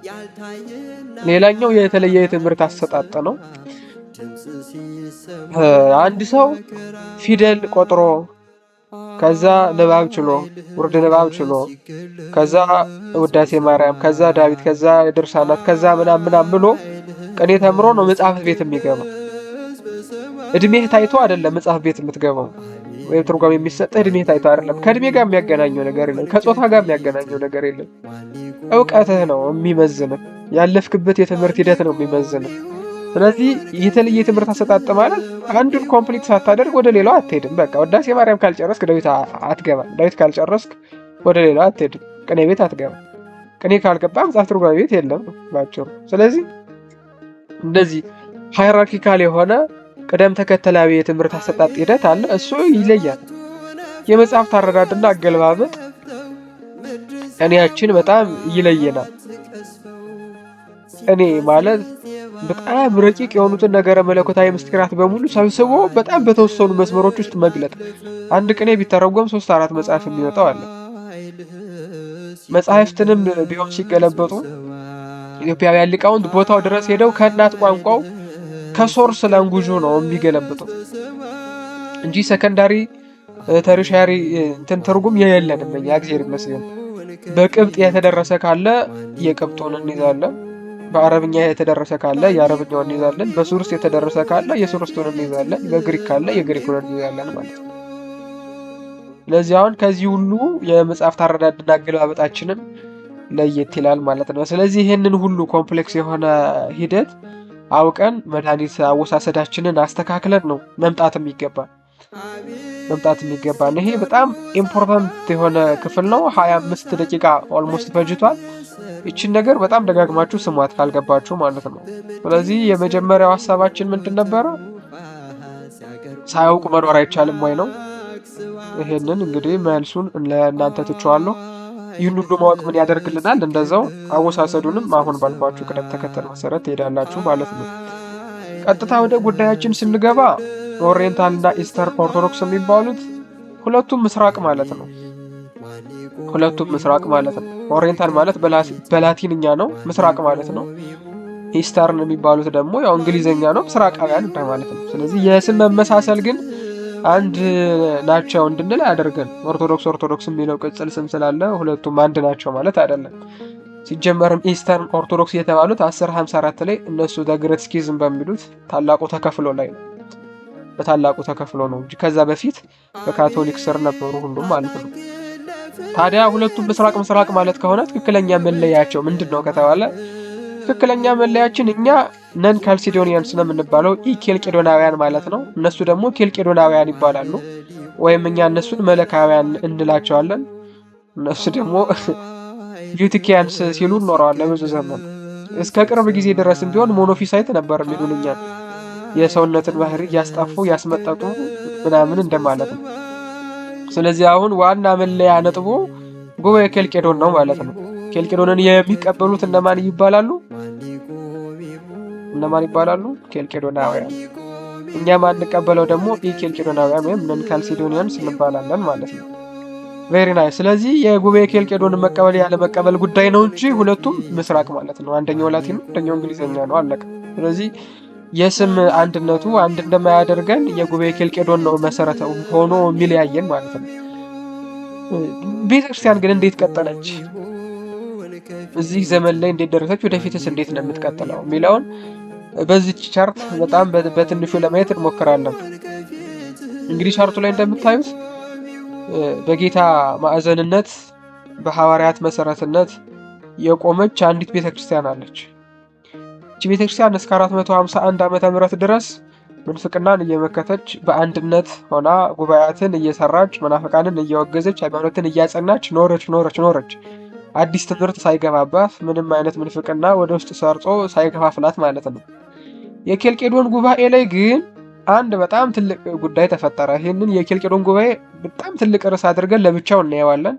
S1: ሌላኛው የተለየ የትምህርት አሰጣጥ ነው። አንድ ሰው ፊደል ቆጥሮ ከዛ ንባብ ችሎ ውርድ ንባብ ችሎ ከዛ ውዳሴ ማርያም ከዛ ዳዊት ከዛ ድርሳናት ከዛ ምናምን ብሎ ቅኔ ተምሮ ነው መጽሐፍ ቤት የሚገባው። እድሜህ ታይቶ አይደለም መጽሐፍ ቤት የምትገባው፣ ወይም ትርጓሜ የሚሰጥህ እድሜህ ታይቶ አይደለም። ከእድሜ ጋር የሚያገናኘው ነገር የለም። ከጾታ ጋር የሚያገናኘው ነገር የለም። እውቀትህ ነው የሚመዝንህ። ያለፍክበት የትምህርት ሂደት ነው የሚመዝንህ። ስለዚህ የተለየ የትምህርት አሰጣጥ ማለት አንዱን ኮምፕሊት ሳታደርግ ወደ ሌላው አትሄድም። በቃ ውዳሴ ማርያም ካልጨረስክ ዳዊት አትገባም። ዳዊት ካልጨረስክ ወደ ሌላው አትሄድም። ቅኔ ቤት አትገባም። ቅኔ ካልገባ መጽሐፍ ትርጓሜ ቤት የለም ባጭሩ። ስለዚህ እንደዚህ ሃይራርኪካል የሆነ ቅደም ተከተላዊ የትምህርት አሰጣጥ ሂደት አለ። እሱ ይለያል። የመጽሐፍት አረዳድና አገለባበጥ ቅኔያችን በጣም ይለየናል። ቅኔ ማለት በጣም ረቂቅ የሆኑትን ነገረ መለኮታዊ ምስጢራት በሙሉ ሰብስቦ በጣም በተወሰኑ መስመሮች ውስጥ መግለጥ። አንድ ቅኔ ቢተረጎም 3-4 መጽሐፍ የሚወጣው አለ። መጽሐፍትንም ቢሆን ሲገለበጡ ኢትዮጵያውያን ሊቃውንት ቦታው ድረስ ሄደው ከእናት ቋንቋው ከሶርስ ላንጉጁ ነው የሚገለብጡ እንጂ ሰከንዳሪ ተርሻሪ እንትን ትርጉም የለንም። እኛ እግዚአብሔር ይመስገን በቅብጥ የተደረሰ ካለ የቅብጡን እንይዛለን፣ በአረብኛ የተደረሰ ካለ የአረብኛውን እንይዛለን፣ በሱርስ የተደረሰ ካለ የሱርስቱን እንይዛለን፣ በግሪክ ካለ የግሪኩን እንይዛለን ማለት ነው። ስለዚህ አሁን ከዚህ ሁሉ የመጽሐፍት አረዳድና አገለባበጣችንን ለየት ይላል ማለት ነው። ስለዚህ ይሄንን ሁሉ ኮምፕሌክስ የሆነ ሂደት አውቀን መድኃኒት አወሳሰዳችንን አስተካክለን ነው መምጣት የሚገባን። ይሄ በጣም ኢምፖርታንት የሆነ ክፍል ነው። 25 ደቂቃ ኦልሞስት ፈጅቷል። ይችን ነገር በጣም ደጋግማችሁ ስሟት ካልገባችሁ ማለት ነው። ስለዚህ የመጀመሪያው ሀሳባችን ምንድን ነበረ? ሳያውቁ መኖር አይቻልም ወይ ነው። ይሄንን እንግዲህ መልሱን ለእናንተ ትቼዋለሁ። ይህን ሁሉ ማወቅ ምን ያደርግልናል? እንደዛው አወሳሰዱንም አሁን ባልኳችሁ ቅደም ተከተል መሰረት ትሄዳላችሁ ማለት ነው። ቀጥታ ወደ ጉዳያችን ስንገባ ኦሪየንታል እና ኢስተርን ኦርቶዶክስ የሚባሉት ሁለቱም ምስራቅ ማለት ነው። ኦሪየንታል ማለት በላቲንኛ ነው፣ ምስራቅ ማለት ነው። ኢስተርን የሚባሉት ደግሞ ያው እንግሊዘኛ ነው፣ ምስራቃውያን ማለት ነው። ስለዚህ የስም መመሳሰል ግን አንድ ናቸው እንድንል አያደርገን። ኦርቶዶክስ የሚለው ቅጽል ስም ስላለ ሁለቱም አንድ ናቸው ማለት አይደለም። ሲጀመርም ኢስተርን ኦርቶዶክስ የተባሉት 1054 ላይ እነሱ ዘግሬት ስኪዝም በሚሉት ታላቁ ተከፍሎ ላይ ነው። በታላቁ ተከፍሎ ነው እንጂ ከዛ በፊት በካቶሊክ ስር ነበሩ ሁሉም ማለት ነው። ታዲያ ሁለቱም ምስራቅ ማለት ከሆነ ትክክለኛ መለያቸው ምንድነው ከተባለ ትክክለኛ መለያችን እኛ ነን ካልሲዶኒያንስ ነው የምንባለው፣ ኬልቄዶናውያን ማለት ነው። እነሱ ደግሞ ኬልቄዶናውያን ይባላሉ። ወይም እኛ እነሱን መለካውያን እንላቸዋለን። እነሱ ደግሞ ዩቲኪያንስ ሲሉ ኖረዋል ለብዙ ዘመን። እስከ ቅርብ ጊዜ ድረስም ቢሆን ሞኖፊሳይት ነበር የሚሉን እኛ የሰውነትን ባህሪ እያስጣፉ ያስመጠጡ ምናምን እንደማለት ነው። ስለዚህ አሁን ዋና መለያ ነጥቡ ጉባኤ ኬልቄዶን ነው ማለት ነው። ኬልቄዶንን የሚቀበሉት እነማን ይባላሉ? ኬልቄዶናውያን። እኛ ማንቀበለው ደግሞ ኬልቄዶናውያን ወይም ነን ካልሲዶኒያንስ እንባላለን ማለት ነው። ቬሪ ናይስ። ስለዚህ የጉባኤ ኬልቄዶን መቀበል ያለ መቀበል ጉዳይ ነው እንጂ ሁለቱም ምስራቅ ማለት ነው። አንደኛው ላቲን ነው፣ አንደኛው እንግሊዘኛ ነው። አለቀ። ስለዚህ የስም አንድነቱ አንድ እንደማያደርገን የጉባኤ ኬልቄዶን ነው መሰረተ ሆኖ የሚለያየን ማለት ነው። ቤተክርስቲያን ግን እንዴት ቀጠለች? እዚህ ዘመን ላይ እንዴት ደረሰች? ወደፊትስ እንዴት ነው የምትቀጥለው የሚለውን በዚህ ቻርት በጣም በትንሹ ለማየት እንሞክራለን። እንግዲህ ቻርቱ ላይ እንደምታዩት በጌታ ማዕዘንነት በሐዋርያት መሰረትነት የቆመች አንዲት ቤተክርስቲያን አለች። እቺ ቤተክርስቲያን እስከ 451 ዓመተ ምህረት ድረስ ምንፍቅናን እየመከተች በአንድነት ሆና ጉባኤያትን እየሰራች መናፍቃንን እያወገዘች ሃይማኖትን እያጸናች ኖረች። አዲስ ትምህርት ሳይገባባት ምንም አይነት ምንፍቅና ወደ ውስጥ ሰርጾ ሳይከፋፍላት ማለት ነው። የኬልቄዶን ጉባኤ ላይ ግን አንድ በጣም ትልቅ ጉዳይ ተፈጠረ። ይህንን የኬልቄዶን ጉባኤ በጣም ትልቅ ርዕስ አድርገን ለብቻው እናየዋለን።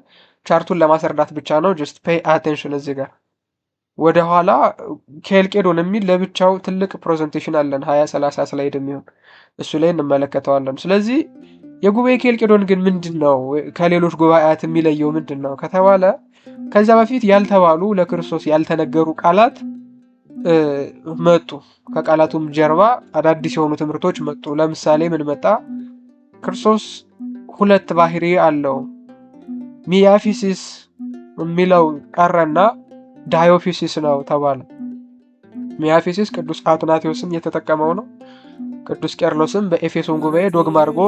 S1: ቻርቱን ለማስረዳት ብቻ ነው። ጀስት ፔይ አቴንሽን። እዚህ ጋር ወደ ኋላ ኬልቄዶን የሚል ለብቻው ትልቅ ፕሬዘንቴሽን አለን፣ 20-30 ስላይድ የሚሆን እሱ ላይ እንመለከተዋለን። ስለዚህ የጉባኤ ኬልቄዶን ግን ምንድነው ከሌሎች ጉባኤያት የሚለየው ምንድነው ከተባለ ከዛ በፊት ያልተባሉ ለክርስቶስ ያልተነገሩ ቃላት መጡ። ከቃላቱም ጀርባ አዳዲስ የሆኑ ትምህርቶች መጡ። ለምሳሌ ምን መጣ? ክርስቶስ ሁለት ባህሪ አለው። ሚያፊሲስ የሚለው ቀረና ዳዮፊሲስ ነው ተባለ። ሚያፊሲስ ቅዱስ አትናቴዎስም የተጠቀመው ነው። ቅዱስ ቄርሎስም በኤፌሶን ጉባኤ ዶግማ አድርጎ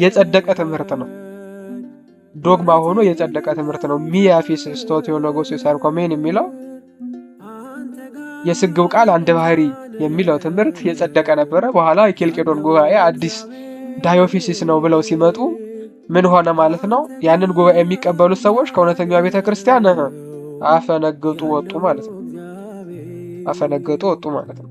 S1: የጸደቀ ትምህርት ነው። ዶግማ ሆኖ የጸደቀ ትምህርት ነው። ሚያፊሲስ ቴዎሎጎስ ሳርኮሜን የሚለው የስግው ቃል አንድ ባህሪ የሚለው ትምህርት የጸደቀ ነበረ። በኋላ የኬልቄዶን ጉባኤ አዲስ ዳዮፊሲስ ነው ብለው ሲመጡ ምን ሆነ ማለት ነው? ያንን ጉባኤ የሚቀበሉት ሰዎች ከእውነተኛው ቤተ ክርስቲያን አፈነገጡ ወጡ ማለት ነው።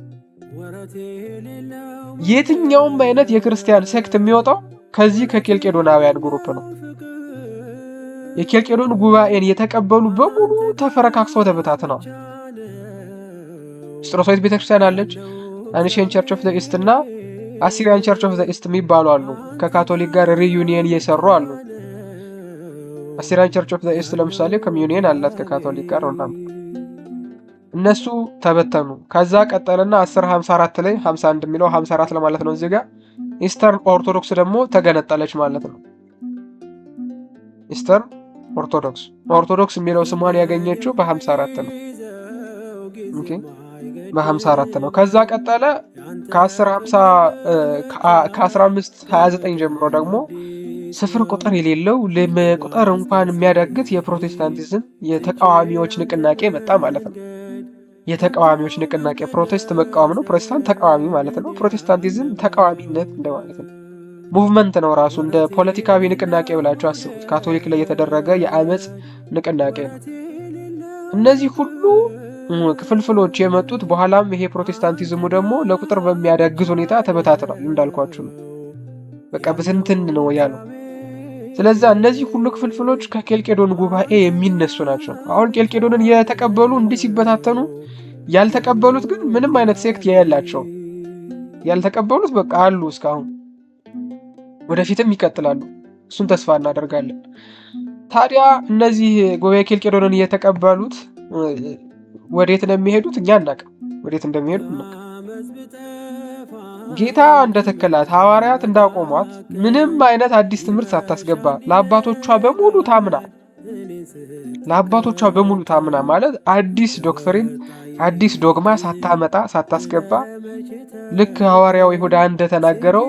S1: የትኛውም አይነት የክርስቲያን ሴክት የሚወጣው ከዚህ ከኬልቄዶናውያን ግሩፕ ነው። የኬልቄዶን ጉባኤን የተቀበሉ በሙሉ ተፈረካክሰው ተበታትነው ስትሮሳይት ቤተክርስቲያን አለች። አንሺየንት ቸርች ኦፍ ዘ ኢስት እና አሲሪያን ቸርች ኦፍ ዘ ኢስት የሚባሉ አሉ። ከካቶሊክ ጋር ሪዩኒየን እየሰሩ አሉ። አሲሪያን ቸርች ኦፍ ዘ ኢስት ለምሳሌ ኮሚዩኒየን አላት ከካቶሊክ ጋር ነው። እነሱ ተበተኑ። ከዛ ቀጠለና 1054 ላይ 51 የሚለው 54 ለማለት ነው እዚህ ጋር ኢስተርን ኦርቶዶክስ ደግሞ ተገነጠለች ማለት ነው። ኢስተርን ኦርቶዶክስ የሚለው ስሟን ያገኘችው በ54 ነው። ኦኬ በ54 ነው። ከዛ ቀጠለ ከ1529 ጀምሮ ደግሞ ስፍር ቁጥር የሌለው ለመቁጠር እንኳን የሚያዳግት የፕሮቴስታንቲዝም የተቃዋሚዎች ንቅናቄ መጣ ማለት ነው። የተቃዋሚዎች ንቅናቄ ፕሮቴስት መቃወም ነው፣ ፕሮቴስታንት ተቃዋሚ ማለት ነው። ፕሮቴስታንቲዝም ተቃዋሚነት እንደማለት ነው። ሙቭመንት ነው ራሱ፣ እንደ ፖለቲካዊ ንቅናቄ ብላችሁ አስቡት። ካቶሊክ ላይ የተደረገ የአመፅ ንቅናቄ ነው። እነዚህ ሁሉ ክፍልፍሎች የመጡት በኋላም ይሄ ፕሮቴስታንቲዝሙ ደግሞ ለቁጥር በሚያዳግት ሁኔታ ተበታትኗል። እንዳልኳችሁ ነው፣ በቃ ብትንትን ነው ያለው። ስለዚህ እነዚህ ሁሉ ክፍልፍሎች ከኬልቄዶን ጉባኤ የሚነሱ ናቸው። አሁን ኬልቄዶንን የተቀበሉ እንዲህ ሲበታተኑ፣ ያልተቀበሉት ግን ምንም አይነት ሴክት የላቸው። ያልተቀበሉት በቃ አሉ እስካሁን፣ ወደፊትም ይቀጥላሉ። እሱን ተስፋ እናደርጋለን። ታዲያ እነዚህ ጉባኤ ኬልቄዶንን የተቀበሉት ወዴት ነው የሚሄዱት? እኛ አናውቅም። ወዴት እንደሚሄዱ እናውቅ። ጌታ እንደተከላት ሐዋርያት እንዳቆሟት ምንም አይነት አዲስ ትምህርት ሳታስገባ ለአባቶቿ በሙሉ ታምና ማለት አዲስ ዶክትሪን አዲስ ዶግማ ሳታመጣ ሳታስገባ ልክ ሐዋርያው ይሁዳ እንደተናገረው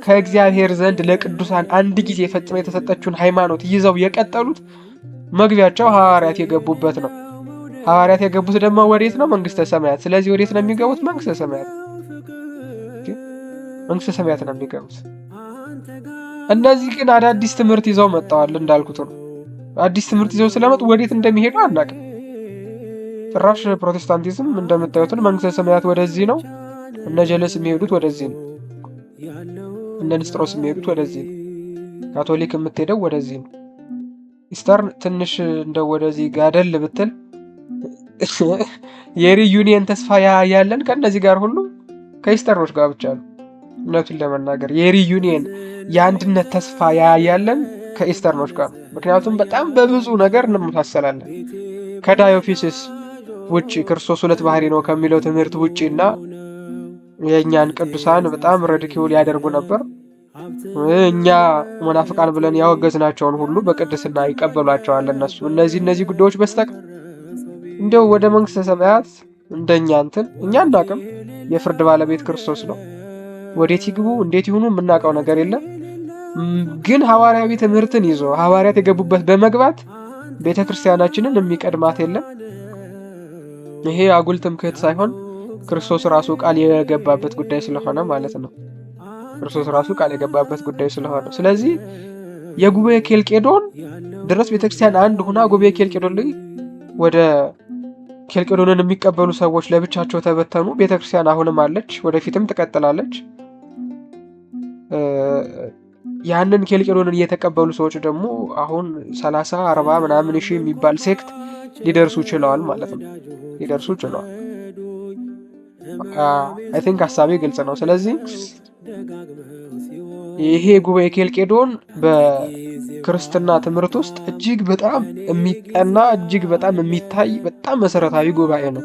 S1: ከእግዚአብሔር ዘንድ ለቅዱሳን አንድ ጊዜ ፈጽሞ የተሰጠችውን ሃይማኖት ይዘው የቀጠሉት መግቢያቸው ሐዋርያት የገቡበት ነው። ሐዋርያት የገቡት ደግሞ ወዴት ነው? መንግስተ ሰማያት። ስለዚህ ወዴት ነው የሚገቡት? መንግስተ ሰማያት ነው የሚገቡት። እነዚህ ግን አዳዲስ ትምህርት ይዘው መጥተዋል። እንዳልኩት ነው፣ አዲስ ትምህርት ይዘው ስለመጡ ወዴት እንደሚሄዱ አናውቅም። ጭራሽ ፕሮቴስታንቲዝም እንደምታዩት መንግስተ ሰማያት ወደዚህ ነው። እነ ጀለስ የሚሄዱት ወደዚህ ነው። እነ ንስጥሮስ የሚሄዱት ወደዚህ ነው። ካቶሊክ የምትሄደው ወደዚህ ነው። ኢስተርን ትንሽ እንደው ወደዚህ ጋደል ብትል የሪዩኒየን ተስፋ ያለን ከነዚህ ጋር ሁሉ ከኢስተርኖች ጋር ብቻ ነው። እውነቱን ለመናገር የሪዩኒየን የአንድነት ተስፋ ያለን ከኢስተርኖች ጋር፣ ምክንያቱም በጣም በብዙ ነገር እንመሳሰላለን። ከዳዮፊስስ ውጪ ክርስቶስ ሁለት ባህሪ ነው ከሚለው ትምህርት ውጪ እና የእኛን ቅዱሳን በጣም ረድኪውል ያደርጉ ነበር። እኛ መናፍቃን ብለን ያወገዝናቸውን ሁሉ በቅድስና ይቀበሏቸዋል እነሱ። እነዚህ ጉዳዮች በስተቀር እንደው ወደ መንግስተ ሰማያት እንደኛ እኛ አናውቅም። የፍርድ ባለቤት ክርስቶስ ነው። ወዴት ይግቡ እንዴት ይሁኑ የምናውቀው ነገር የለም። ግን ሐዋርያዊ ትምህርትን ይዞ ሐዋርያት የገቡበት በመግባት ቤተክርስቲያናችንን የሚቀድማት የለም። ይሄ አጉል ትምክህት ሳይሆን ክርስቶስ ራሱ ቃል የገባበት ጉዳይ ስለሆነ ማለት ነው። ክርስቶስ ራሱ ቃል የገባበት ጉዳይ ስለሆነ፣ ስለዚህ የጉባኤ ኬልቄዶን ድረስ ቤተክርስቲያን አንድ ሆና ጉባኤ ኬልቄዶን ላይ ወደ ኬልቄዶንን የሚቀበሉ ሰዎች ለብቻቸው ተበተኑ። ቤተክርስቲያን አሁንም አለች፣ ወደፊትም ትቀጥላለች። ያንን ኬልቄዶንን እየተቀበሉ ሰዎች ደግሞ አሁን 30 40 ምናምን ሺህ የሚባል ሴክት ሊደርሱ ችለዋል ማለት ነው። አይ ቲንክ ሀሳቤ ግልጽ ነው። ስለዚህ ይሄ ጉባኤ ኬልቄዶን በክርስትና ትምህርት ውስጥ እጅግ በጣም የሚጠና እጅግ በጣም የሚታይ በጣም መሰረታዊ ጉባኤ ነው።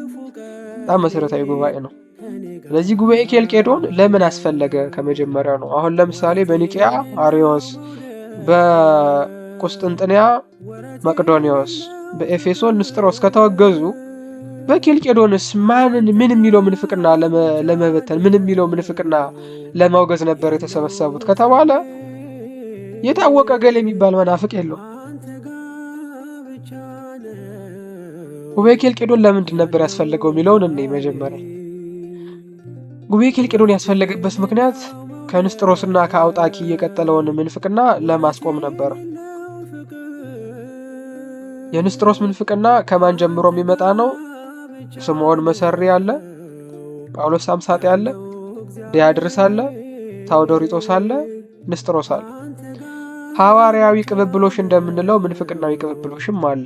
S1: ስለዚህ ጉባኤ ኬልቄዶን ለምን አስፈለገ? ከመጀመሪያው ነው። አሁን ለምሳሌ በኒቂያ አሪዮስ፣ በቁስጥንጥንያ መቅዶኒዮስ፣ በኤፌሶን ንስጥሮስ ከተወገዙ በኬልቄዶንስ ምን የሚለው ምንፍቅና ለመበተን ምን የሚለው ምንፍቅና ለማውገዝ ነበር የተሰበሰቡት ከተባለ የታወቀ ገል የሚባል መናፍቅ የለው። ጉባኤ ኬልቄዶን ለምንድን ነበር ያስፈለገው የሚለውን እኔ መጀመሪያ ጉባኤ ኬልቄዶን ያስፈለገበት ምክንያት ከንስጥሮስና ከአውጣኪ የቀጠለውን ምንፍቅና ለማስቆም ነበር። የንስጥሮስ ምንፍቅና ከማን ጀምሮ የሚመጣ ነው? ስምዖን መሰሪ አለ፣ ጳውሎስ ሳምሳጤ አለ፣ ዲያድርስ አለ፣ ታውዶሪጦስ አለ፣ ንስጥሮስ አለ። ሐዋርያዊ ቅብብሎሽ እንደምንለው ምንፍቅናዊ ቅብብሎሽም አለ።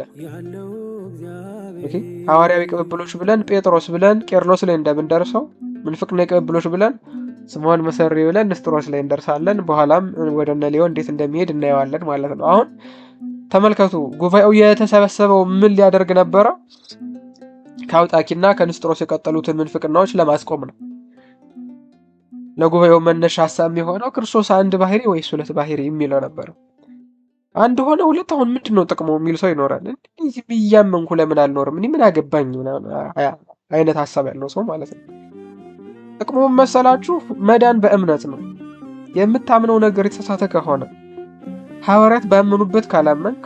S1: ሐዋርያዊ ቅብብሎሽ ብለን ጴጥሮስ ብለን ቄርሎስ ላይ እንደምንደርሰው ምንፍቅናዊ ቅብብሎሽ ብለን ስምዖን መሰሪ ብለን ንስጥሮስ ላይ እንደርሳለን። በኋላም ወደ እነ ሌዮ እንዴት እንደሚሄድ እናየዋለን ማለት ነው። አሁን ተመልከቱ፣ ጉባኤው የተሰበሰበው ምን ሊያደርግ ነበረ? ከአውጣኪና ከንስጥሮስ የቀጠሉትን ምንፍቅናዎች ለማስቆም ነው። ለጉባኤው መነሻ ሀሳብ የሆነው ክርስቶስ አንድ ባህሪ ወይስ ሁለት ባህሪ የሚለው ነበር። አንድ ሆነ ሁለት፣ አሁን ምንድነው ጥቅሙ የሚል ሰው ይኖራል። እዚህ ብያመንኩ ለምን አልኖርም እኔ ምን አገባኝ አይነት ሀሳብ ያለው ሰው ማለት ነው። ጥቅሙ መሰላችሁ? መዳን በእምነት ነው። የምታምነው ነገር የተሳሳተ ከሆነ ሐዋርያት ባመኑበት ካላመንክ፣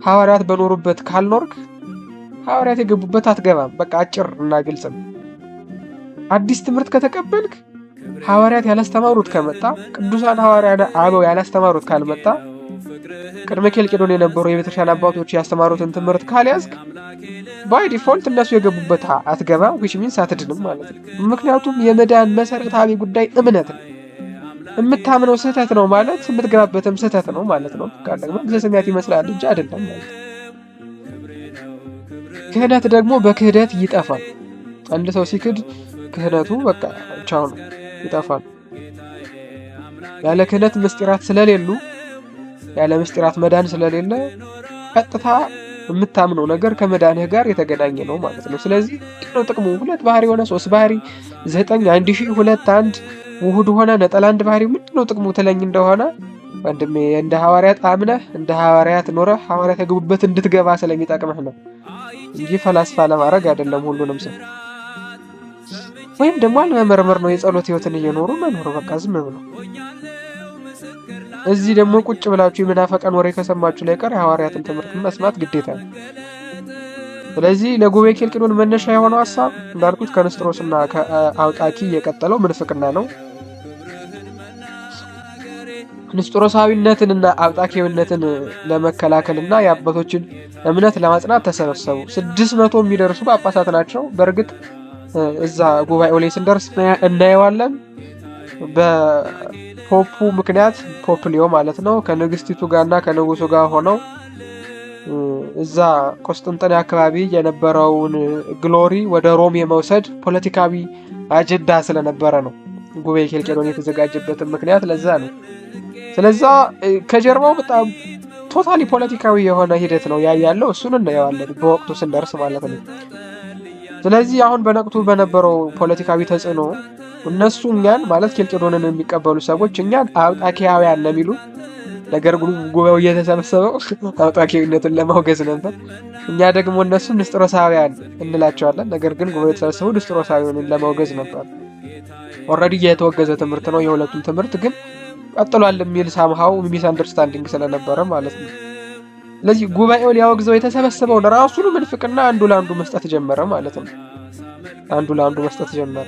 S1: ሐዋርያት በኖሩበት ካልኖርክ፣ ሐዋርያት የገቡበት አትገባም። በቃ አጭር እና ግልጽ ነው። አዲስ ትምህርት ከተቀበልክ ሐዋርያት ያላስተማሩት ከመጣ፣ ቅዱሳን ሐዋርያት አበው ያላስተማሩት ካልመጣ፣ ቅድመ ኬልቄዶን የነበሩ የቤተክርስቲያን አባቶች ያስተማሩትን ትምህርት ካልያዝክ ባይ ዲፎልት እነሱ የገቡበት አትገባም፣ which means አትድንም ማለት ነው። ምክንያቱም የመዳን መሰረታዊ ጉዳይ እምነት ነው። የምታምነው ስህተት ነው ማለት የምትገባበትም ስህተት ነው ማለት ነው። ደግሞ በሰማያት ይመስላል እንጂ አይደለም ማለት ነው። ክህነት ደግሞ በክህደት ይጠፋል። አንድ ሰው ሲክድ ክህነቱ በቃ ቻው ነው፣ ይጠፋል። ያለ ክህነት ምስጢራት ስለሌሉ፣ ያለ ምስጢራት መዳን ስለሌለ ቀጥታ የምታምነው ነገር ከመዳንህ ጋር የተገናኘ ነው ማለት ነው። ስለዚህ ነው ጥቅሙ። ሁለት ባህሪ ሆነ ሶስት ባህሪ 9 1000 2 1 ውሁድ ሆነ ነጠላ አንድ ባህሪ ምንድነው ጥቅሙ ትለኝ እንደሆነ ወንድሜ እንደ ሐዋርያት አምነህ እንደ ሐዋርያት ኖረህ ሐዋርያት የገቡበት እንድትገባ ስለሚጠቅምህ ነው እንጂ ፈላስፋ ለማድረግ አይደለም ሁሉንም ሰው። ወይም ደግሞ አለመመርመር ነው፣ የጸሎት ህይወትን እየኖሩ መኖር በቃ ዝም ብሎ። እዚህ ደግሞ ቁጭ ብላችሁ የመናፈቃን ወሬ ከሰማችሁ ላይ ቀር የሐዋርያትን ትምህርት መስማት ግዴታ ነው። ስለዚህ ለጉባኤ ኬልቄዶን መነሻ የሆነው ሐሳብ እንዳልኩት ከንስጥሮስና ከአውጣኪ የቀጠለው ምንፍቅና ነው። ንስጥሮሳዊነትንና አውጣኪያዊነትን ለመከላከልና የአባቶችን እምነት ለማጽናት ተሰበሰቡ። 600 የሚደርሱ ጳጳሳት ናቸው። በእርግጥ እዛ ጉባኤው ላይ ስንደርስ እናየዋለን። በፖፑ ምክንያት ፖፕ ሊዮ ማለት ነው ከንግስቲቱ ጋርና ከንጉሱ ጋር ሆነው እዛ ቆስጥንጥንያ አካባቢ የነበረውን ግሎሪ ወደ ሮም የመውሰድ ፖለቲካዊ አጀንዳ ስለነበረ ነው ጉባኤ ኬልቄዶን የተዘጋጀበትን ምክንያት ለዛ ነው። ስለዛ ከጀርባው በጣም ቶታሊ ፖለቲካዊ የሆነ ሂደት ነው ያለው። እሱን እናየዋለን በወቅቱ ስንደርስ ማለት ነው። ስለዚህ አሁን በነቅቱ በነበረው ፖለቲካዊ ተጽዕኖ እነሱ እኛን ማለት ኬልቄዶንን የሚቀበሉ ሰዎች እኛን አውጣኪያውያን ነው የሚሉ ነገር ጉባኤው እየተሰበሰበው አውጣኪያዊነትን ለማውገዝ ነበር። እኛ ደግሞ እነሱ ንስጥሮሳውያን እንላቸዋለን። ነገር ግን ጉባኤው የተሰበሰበው ንስጥሮሳውያንን ለማውገዝ ነበር። ኦልሬዲ የተወገዘ ትምህርት ነው የሁለቱም ትምህርት ግን ቀጥሏል የሚል ሳምሃው ሚስ አንደርስታንዲንግ ስለነበረ ማለት ነው። ስለዚህ ጉባኤው ሊያወግዘው የተሰበሰበውን ራሱን ምንፍቅና አንዱ ለአንዱ መስጠት ጀመረ ማለት ነው። አንዱ ለአንዱ መስጠት ጀመረ።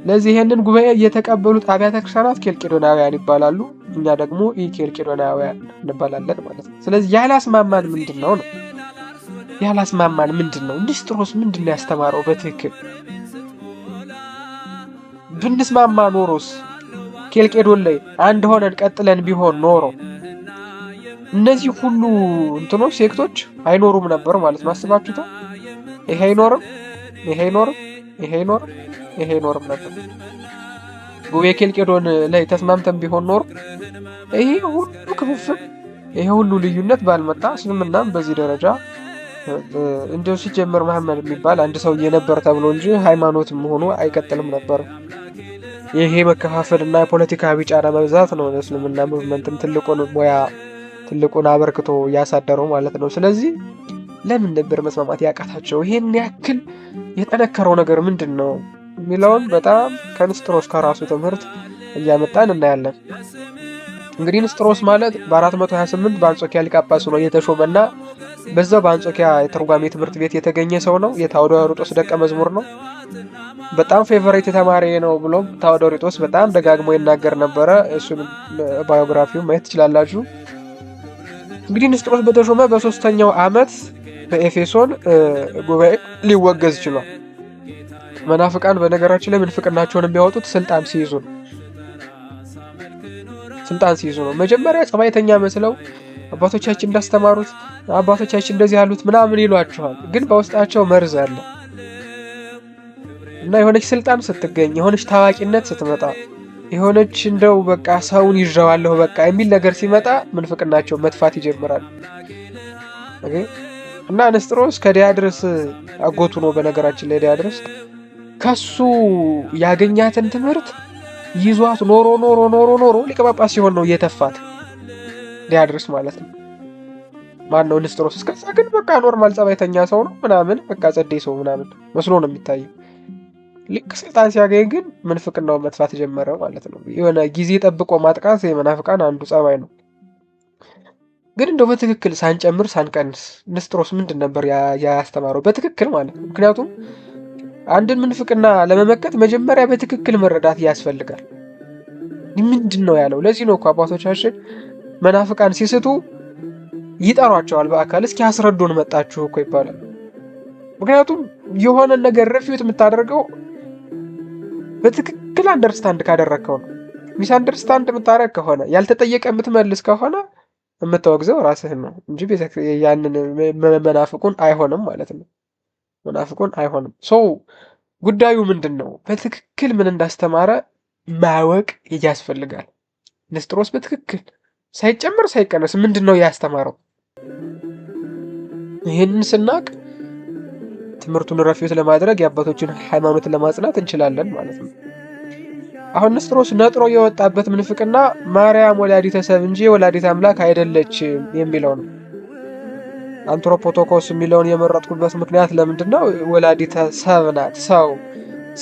S1: ለዚህ ይሄንን ጉባኤ የተቀበሉት አብያተ ክርስቲያናት ኬልቄዶናውያን ይባላሉ። እኛ ደግሞ ኬልቄዶናውያን እንባላለን ማለት ነው። ስለዚህ ያላስማማን ምንድነው ነው? ያላስማማን ምንድነው? ንስጥሮስ ምንድነው ያስተማረው በትክክል? ብንስማማ ኖሮስ ኬልቄዶን ላይ አንድ ሆነን ቀጥለን ቢሆን ኖሮ እነዚህ ሁሉ እንትኖች ሴክቶች አይኖሩም ነበር ማለት ነው። አስባችሁታል? ይሄ አይኖርም፣ ይሄ አይኖርም፣ ይሄ አይኖርም፣ ይሄ አይኖርም ነበር። ጉባኤ ኬልቄዶን ላይ ተስማምተን ቢሆን ኖሮ ይሄ ሁሉ ክፍፍል፣ ይሄ ሁሉ ልዩነት ባልመጣ፣ እስልምናም በዚህ ደረጃ እንደው ሲጀመር መሐመድ የሚባል አንድ ሰው ነበር ተብሎ እንጂ ሃይማኖት መሆኑ አይቀጥልም ነበር። ይሄ መከፋፈልና የፖለቲካዊ ጫና መብዛት ነው እስልምና ሙቭመንትን ትልቁን አበርክቶ ያሳደረው ማለት ነው። ስለዚህ ለምን ነበር መስማማት ያቃታቸው? ይሄን ያክል የጠነከረው ነገር ምንድነው የሚለውን በጣም ከንስጥሮስ ከራሱ ትምህርት እያመጣን እናያለን። እንግዲህ ንስጥሮስ ማለት በ428 በአንጾኪያ ሊቀ ጳጳስ ሆኖ የተሾመና በዛው በአንጾኪያ የትርጓሜ ትምህርት ቤት የተገኘ ሰው ነው። የታዎዶሪጦስ ደቀ መዝሙር ነው። በጣም ፌቨሬት ተማሪ ነው ብሎ ታዎዶሪጦስ በጣም ደጋግሞ ይናገር ነበረ። እሱን ባዮግራፊው ማየት ትችላላችሁ። እንግዲህ ንስጥሮስ በተሾመ በ3ኛው ዓመት በኤፌሶን ጉባኤ ሊወገዝ ችሏል። መናፍቃን በነገራችን ላይ ምንፍቅናቸውን የሚያወጡት ስልጣን ሲይዙ ነው። መጀመሪያ ጸባይተኛ መስለው አባቶቻችን እንዳስተማሩት አባቶቻችን እንደዚህ ያሉት ምናምን ይሏቸዋል። ግን በውስጣቸው መርዝ አለ እና የሆነች ስልጣን ስትገኝ፣ የሆነች ታዋቂነት ስትመጣ፣ የሆነች እንደው በቃ ሰውን ይዣዋለሁ በቃ የሚል ነገር ሲመጣ ምንፍቅናቸው መጥፋት ይጀምራል። እና ንስጥሮስ ከዲያድርስ አጎቱ ነው። በነገራችን ላይ ዲያድርስ ከሱ ያገኛትን ትምህርት ይዟት ኖሮ ሊቀ ጳጳስ ሲሆን ነው የተፋት ዲያድርስ ማለት ነው። ማን ነው ንስጥሮስ? እስከዛ ግን በቃ ኖርማል ጸባይተኛ ሰው ነው ምናምን በቃ ጸደይ ሰው ምናምን መስሎ ነው የሚታየው። ልክ ስልጣን ሲያገኝ ግን ምንፍቅናው መጥፋት ጀመረ ማለት ነው። የሆነ ጊዜ ጠብቆ ማጥቃት የመናፍቃን አንዱ ጸባይ ነው። ግን እንደው በትክክል ሳንጨምር ሳንቀንስ ንስጥሮስ ምንድን ነበር ያስተማረው በትክክል ማለት ነው። ምክንያቱም አንድን ምንፍቅና ለመመከት መጀመሪያ በትክክል መረዳት ያስፈልጋል። ምንድን ነው ያለው? ለዚህ ነው እኮ አባቶቻችን መናፍቃን ሲስቱ ይጠሯቸዋል በአካል እስኪ አስረዱን መጣችሁ እኮ ይባላል። ምክንያቱም የሆነ ነገር ሪፊዩት የምታደርገው በትክክል አንደርስታንድ ካደረግከው ነው። ሚስ አንደርስታንድ የምታደርግ ከሆነ ያልተጠየቀ የምትመልስ ከሆነ የምታወግዘው ራስህን ነው እንጂ ያንን መናፍቁን አይሆንም ማለት ነው። መናፍቁን አይሆንም። ጉዳዩ ምንድን ነው? በትክክል ምን እንዳስተማረ ማወቅ ያስፈልጋል። ንስጥሮስ በትክክል ሳይጨምር ሳይቀነስ ምንድን ነው ያስተማረው? ይህንን ስናቅ ትምህርቱን ረፊት ለማድረግ የአባቶችን ሃይማኖት ለማጽናት እንችላለን ማለት ነው። አሁን ንስጥሮስ ነጥሮ የወጣበት ምንፍቅና ማርያም ወላዲተ ሰብ እንጂ ወላዲተ አምላክ አይደለችም የሚለው ነው። አንትሮፖቶኮስ የሚለውን የመረጥኩበት ምክንያት ለምንድን ነው? ወላዲተ ሰብ ናት፣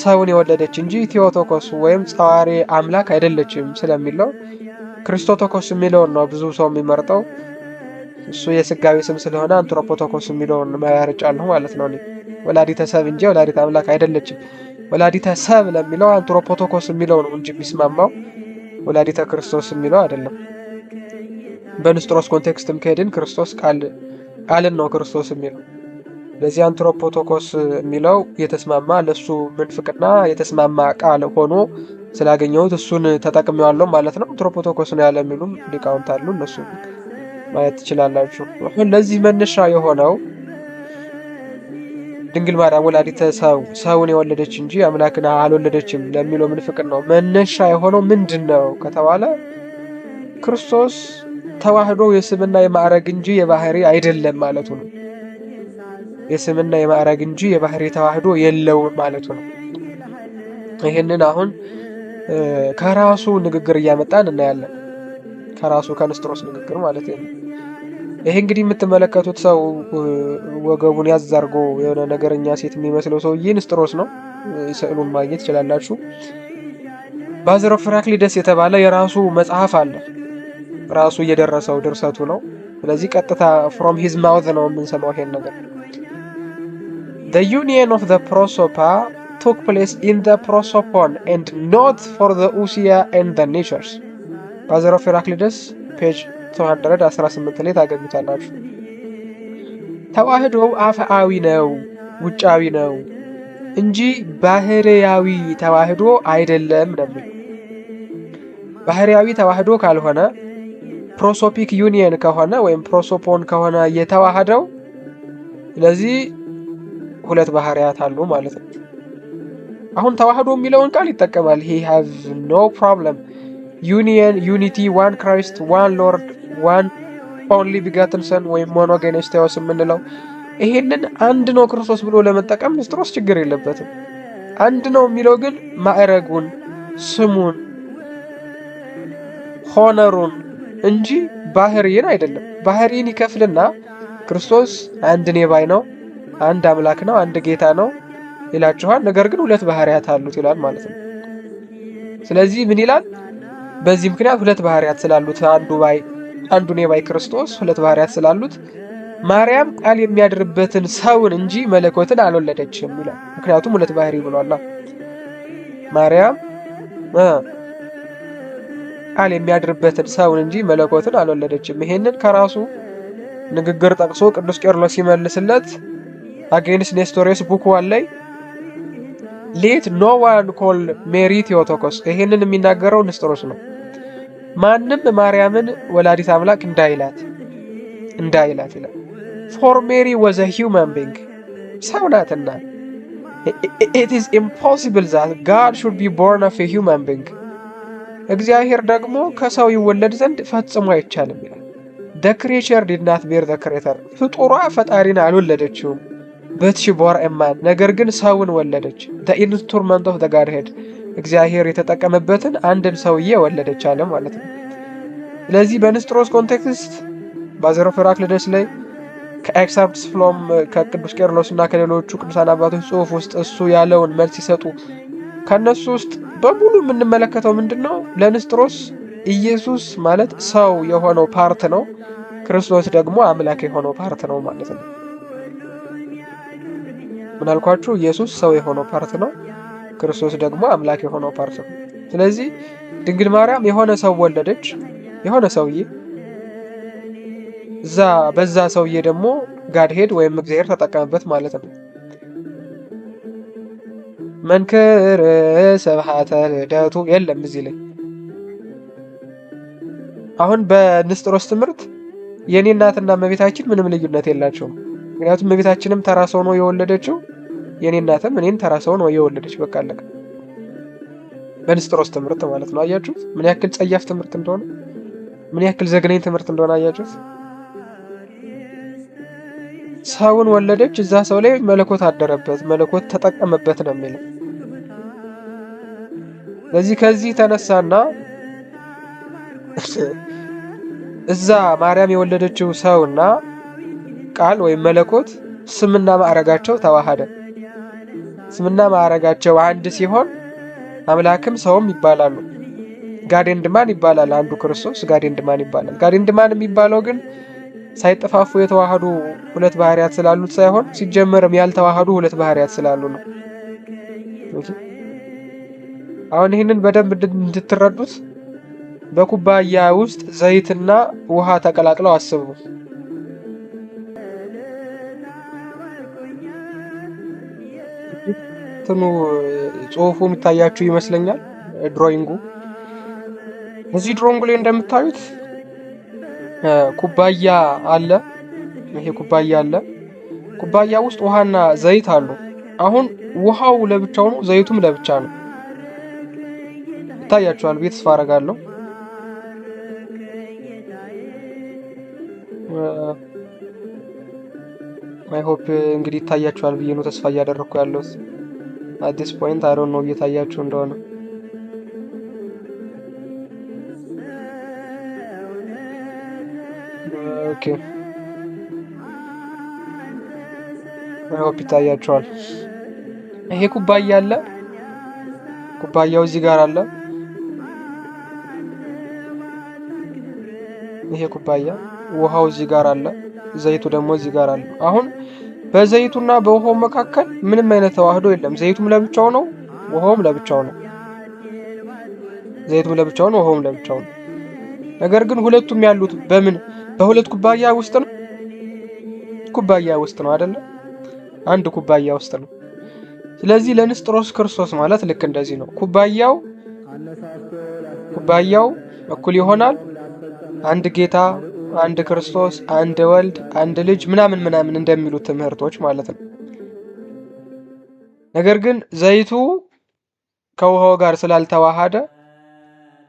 S1: ሰውን የወለደች እንጂ ቴዎቶኮስ ወይም ጸዋሪ አምላክ አይደለችም ስለሚለው። ክርስቶቶኮስ የሚለውን ነው ብዙ ሰው የሚመርጠው። እሱ የስጋዊ ስም ስለሆነ አንትሮፖቶኮስ የሚለውን መርጫለሁ ማለት ነው። ወላዲተ ሰብ እንጂ ወላዲተ አምላክ አይደለችም። ወላዲተ ሰብ ለሚለው አንትሮፖቶኮስ የሚለው ነው እንጂ የሚስማማው ወላዲተ ክርስቶስ የሚለው አይደለም። በንስጥሮስ ኮንቴክስትም ከሄድን ክርስቶስ ቃልን ነው ክርስቶስ የሚለው። ለዚህ አንትሮፖቶኮስ የሚለው የተስማማ ለሱ ምንፍቅና የተስማማ ቃል ሆኖ ስላገኘሁት እሱን ተጠቅሜዋለሁ ማለት ነው። አንትሮፖቶኮስ ነው ያለ የሚሉም ሊቃውንት አሉ። እነሱ ማየት ትችላላችሁ። አሁን ለዚህ መነሻ የሆነው ድንግል ማርያም ወላዲተ ሰውን የወለደች እንጂ አምላክን አልወለደችም ለሚለው ምንፍቅና ነው መነሻ የሆነው ምንድን ነው ከተባለ ክርስቶስ ተዋህዶ የስምና የማዕረግ እንጂ የባህሪ አይደለም ማለቱ ነው። የስምና የማዕረግ እንጂ የባህሪ ተዋህዶ የለውም ማለቱ ነው። ይህንን አሁን ከራሱ ንግግር እያመጣን እናያለን። ከራሱ ከንስጥሮስ ንግግር ማለት ነው። ይሄ እንግዲህ የምትመለከቱት ሰው ወገቡን ያዝ አድርጎ የሆነ ነገረኛ ሴት የሚመስለው ሰውዬ ንስጥሮስ ነው። ስዕሉን ማግኘት ትችላላችሁ። ባዝር ኦፍ ሄራክሊደስ የተባለ የራሱ መጽሐፍ አለ። ራሱ እየደረሰው ድርሰቱ ነው። ስለዚህ ቀጥታ from his mouth ነው የምንሰማው ይሄን ነገር። The union of the prosopa took place in the prosopon and not for the ousia and the natures. ባዝር ኦፍ ሄራክሊደስ ፔጅ 218 ላይ ታገኙታላችሁ። ተዋህዶ አፍአዊ ነው፣ ውጫዊ ነው እንጂ ባህሪያዊ ተዋህዶ አይደለም ነው። ባህሪያዊ ተዋህዶ ካልሆነ ፕሮሶፒክ ዩኒየን ከሆነ ወይም ፕሮሶፖን ከሆነ የተዋሃደው ስለዚህ ሁለት ባህሪያት አሉ ማለት ነው። አሁን ተዋህዶ የሚለውን ቃል ይጠቀማል። he have no problem union unity one Christ one Lord one only begotten son ወይም ሞኖጌነስ ቴዎስ የምንለው ይሄንን አንድ ነው ክርስቶስ ብሎ ለመጠቀም ንስጥሮስ ችግር የለበትም። አንድ ነው የሚለው ግን ማዕረጉን፣ ስሙን፣ ሆነሩን እንጂ ባህሪን አይደለም። ባህሪን ይከፍልና ክርስቶስ አንድ ኔባይ ነው፣ አንድ አምላክ ነው፣ አንድ ጌታ ነው ይላችኋል። ነገር ግን ሁለት ባህሪያት አሉት ይላል ማለት ነው። ስለዚህ ምን ይላል? በዚህ ምክንያት ሁለት ባህሪያት ስላሉት አንዱ ኔባይ ክርስቶስ ሁለት ባህሪያት ስላሉት ማርያም ቃል የሚያድርበትን ሰውን እንጂ መለኮትን አልወለደችም ይላል። ምክንያቱም ሁለት ባህሪ ብሏላ። ማርያም ቃል የሚያድርበትን ሰውን እንጂ መለኮትን አልወለደችም። ይሄንን ከራሱ ንግግር ጠቅሶ ቅዱስ ቄርሎስ ሲመልስለት አጌንስት ኔስቶሬስ ቡክ 1 ላይ ሌት ኖ ዋን ኮል ሜሪ ቴዎቶኮስ ይሄንን የሚናገረው ንስጥሮስ ነው። ማንም ማርያምን ወላዲት አምላክ እንዳይላት ይላል። ፎር ሜሪ was a human being ሰው ናትና it is impossible that God should be born of a human being እግዚአብሔር ደግሞ ከሰው ይወለድ ዘንድ ፈጽሞ አይቻልም ይላል። the creature did not bear the creator ፍጡሯ ፈጣሪን አልወለደችውም but she bore a man ነገር ግን ሰውን ወለደች። the instrument of the Godhead እግዚአብሔር የተጠቀመበትን አንድን ሰውዬ ወለደች አለ ማለት ነው። ስለዚህ በንስጥሮስ ኮንቴክስት ባዝር ኦፍ ሄራክሊደስ ላይ ከኤክሰርፕትስ ፍሮም ከቅዱስ ቄርሎስ እና ከሌሎቹ ቅዱሳን አባቶች ጽሑፍ ውስጥ እሱ ያለውን መልስ ሲሰጡ ከነሱ ውስጥ በሙሉ የምንመለከተው ምንድነው? ለንስጥሮስ ኢየሱስ ማለት ሰው የሆነው ፓርት ነው። ክርስቶስ ደግሞ አምላክ የሆነው ፓርት ነው ማለት ነው። ምን አልኳችሁ? ኢየሱስ ሰው የሆነው ፓርት ነው፣ ክርስቶስ ደግሞ አምላክ የሆነው ፓርት ነው። ስለዚህ ድንግል ማርያም የሆነ ሰው ወለደች፣ የሆነ ሰውዬ፣ በዛ ሰውዬ ደግሞ ጋድሄድ ወይም እግዚአብሔር ተጠቀመበት ማለት ነው። መንክር ስብሐተ ልደቱ የለም እዚህ ላይ። አሁን በንስጥሮስ ትምህርት የኔ እናትና እመቤታችን ምንም ልዩነት የላቸውም። ምክንያቱም እመቤታችንም ተራ ሰው ነው የወለደችው፣ የኔ እናትም እኔን ተራ ሰው ነው የወለደች። በቃ አለቀ። በንስጥሮስ ትምህርት ማለት ነው። አያችሁት ምን ያክል ጸያፍ ትምህርት እንደሆነ፣ ምን ያክል ዘግናኝ ትምህርት እንደሆነ አያችሁት። ሰውን ወለደች፣ እዛ ሰው ላይ መለኮት አደረበት፣ መለኮት ተጠቀመበት ነው የሚለው። ስለዚህ ከዚህ ተነሳና እዛ ማርያም የወለደችው ሰውና ቃል ወይም መለኮት ስምና ማዕረጋቸው ተዋሃደ። ስምና ማዕረጋቸው አንድ ሲሆን አምላክም ሰውም ይባላሉ። ጋዴንድማን ይባላል አንዱ ክርስቶስ፣ ጋዴንድማን ይባላል። ጋዴንድማን የሚባለው ግን ሳይጠፋፉ የተዋሃዱ ሁለት ባህሪያት ስላሉት ሳይሆን ሲጀመርም ያልተዋሃዱ ሁለት ባህሪያት ስላሉ ነው። አሁን ይህንን በደንብ እንድትረዱት በኩባያ ውስጥ ዘይትና ውሃ ተቀላቅለው አስቡ። እንትኑ ጽሁፉ የሚታያችሁ ይመስለኛል፣ ድሮይንጉ። እዚህ ድሮይንጉ ላይ እንደምታዩት ኩባያ አለ። ይሄ ኩባያ አለ። ኩባያ ውስጥ ውሃና ዘይት አሉ። አሁን ውሃው ለብቻው ነው፣ ዘይቱም ለብቻ ነው። ይታያችኋል ብዬ ተስፋ አደርጋለሁ። አይ ሆፕ እንግዲህ ይታያችኋል ብዬ ነው ተስፋ እያደረኩ ያለሁት። at this point I don't know እየታያችሁ እንደሆነ። ኦኬ አይ ሆፕ ይታያችኋል። ይሄ ኩባያ አለ። ኩባያው እዚህ ጋር አለ። ይሄ ኩባያ፣ ውሃው እዚህ ጋር አለ። ዘይቱ ደግሞ እዚህ ጋር አለ። አሁን በዘይቱና በውሃው መካከል ምንም አይነት ተዋህዶ የለም። ዘይቱም ለብቻው ነው፣ ውሃውም ለብቻው ነው። ዘይቱም ለብቻው ነው፣ ውሃውም ለብቻው ነው። ነገር ግን ሁለቱም ያሉት በምን በሁለት ኩባያ ውስጥ ነው። ኩባያ ውስጥ ነው አይደለ? አንድ ኩባያ ውስጥ ነው። ስለዚህ ለንስጥሮስ ክርስቶስ ማለት ልክ እንደዚህ ነው። ኩባያው እኩል ይሆናል አንድ ጌታ፣ አንድ ክርስቶስ፣ አንድ ወልድ፣ አንድ ልጅ ምናምን ምናምን እንደሚሉት ትምህርቶች ማለት ነው። ነገር ግን ዘይቱ ከውሃው ጋር ስላልተዋሃደ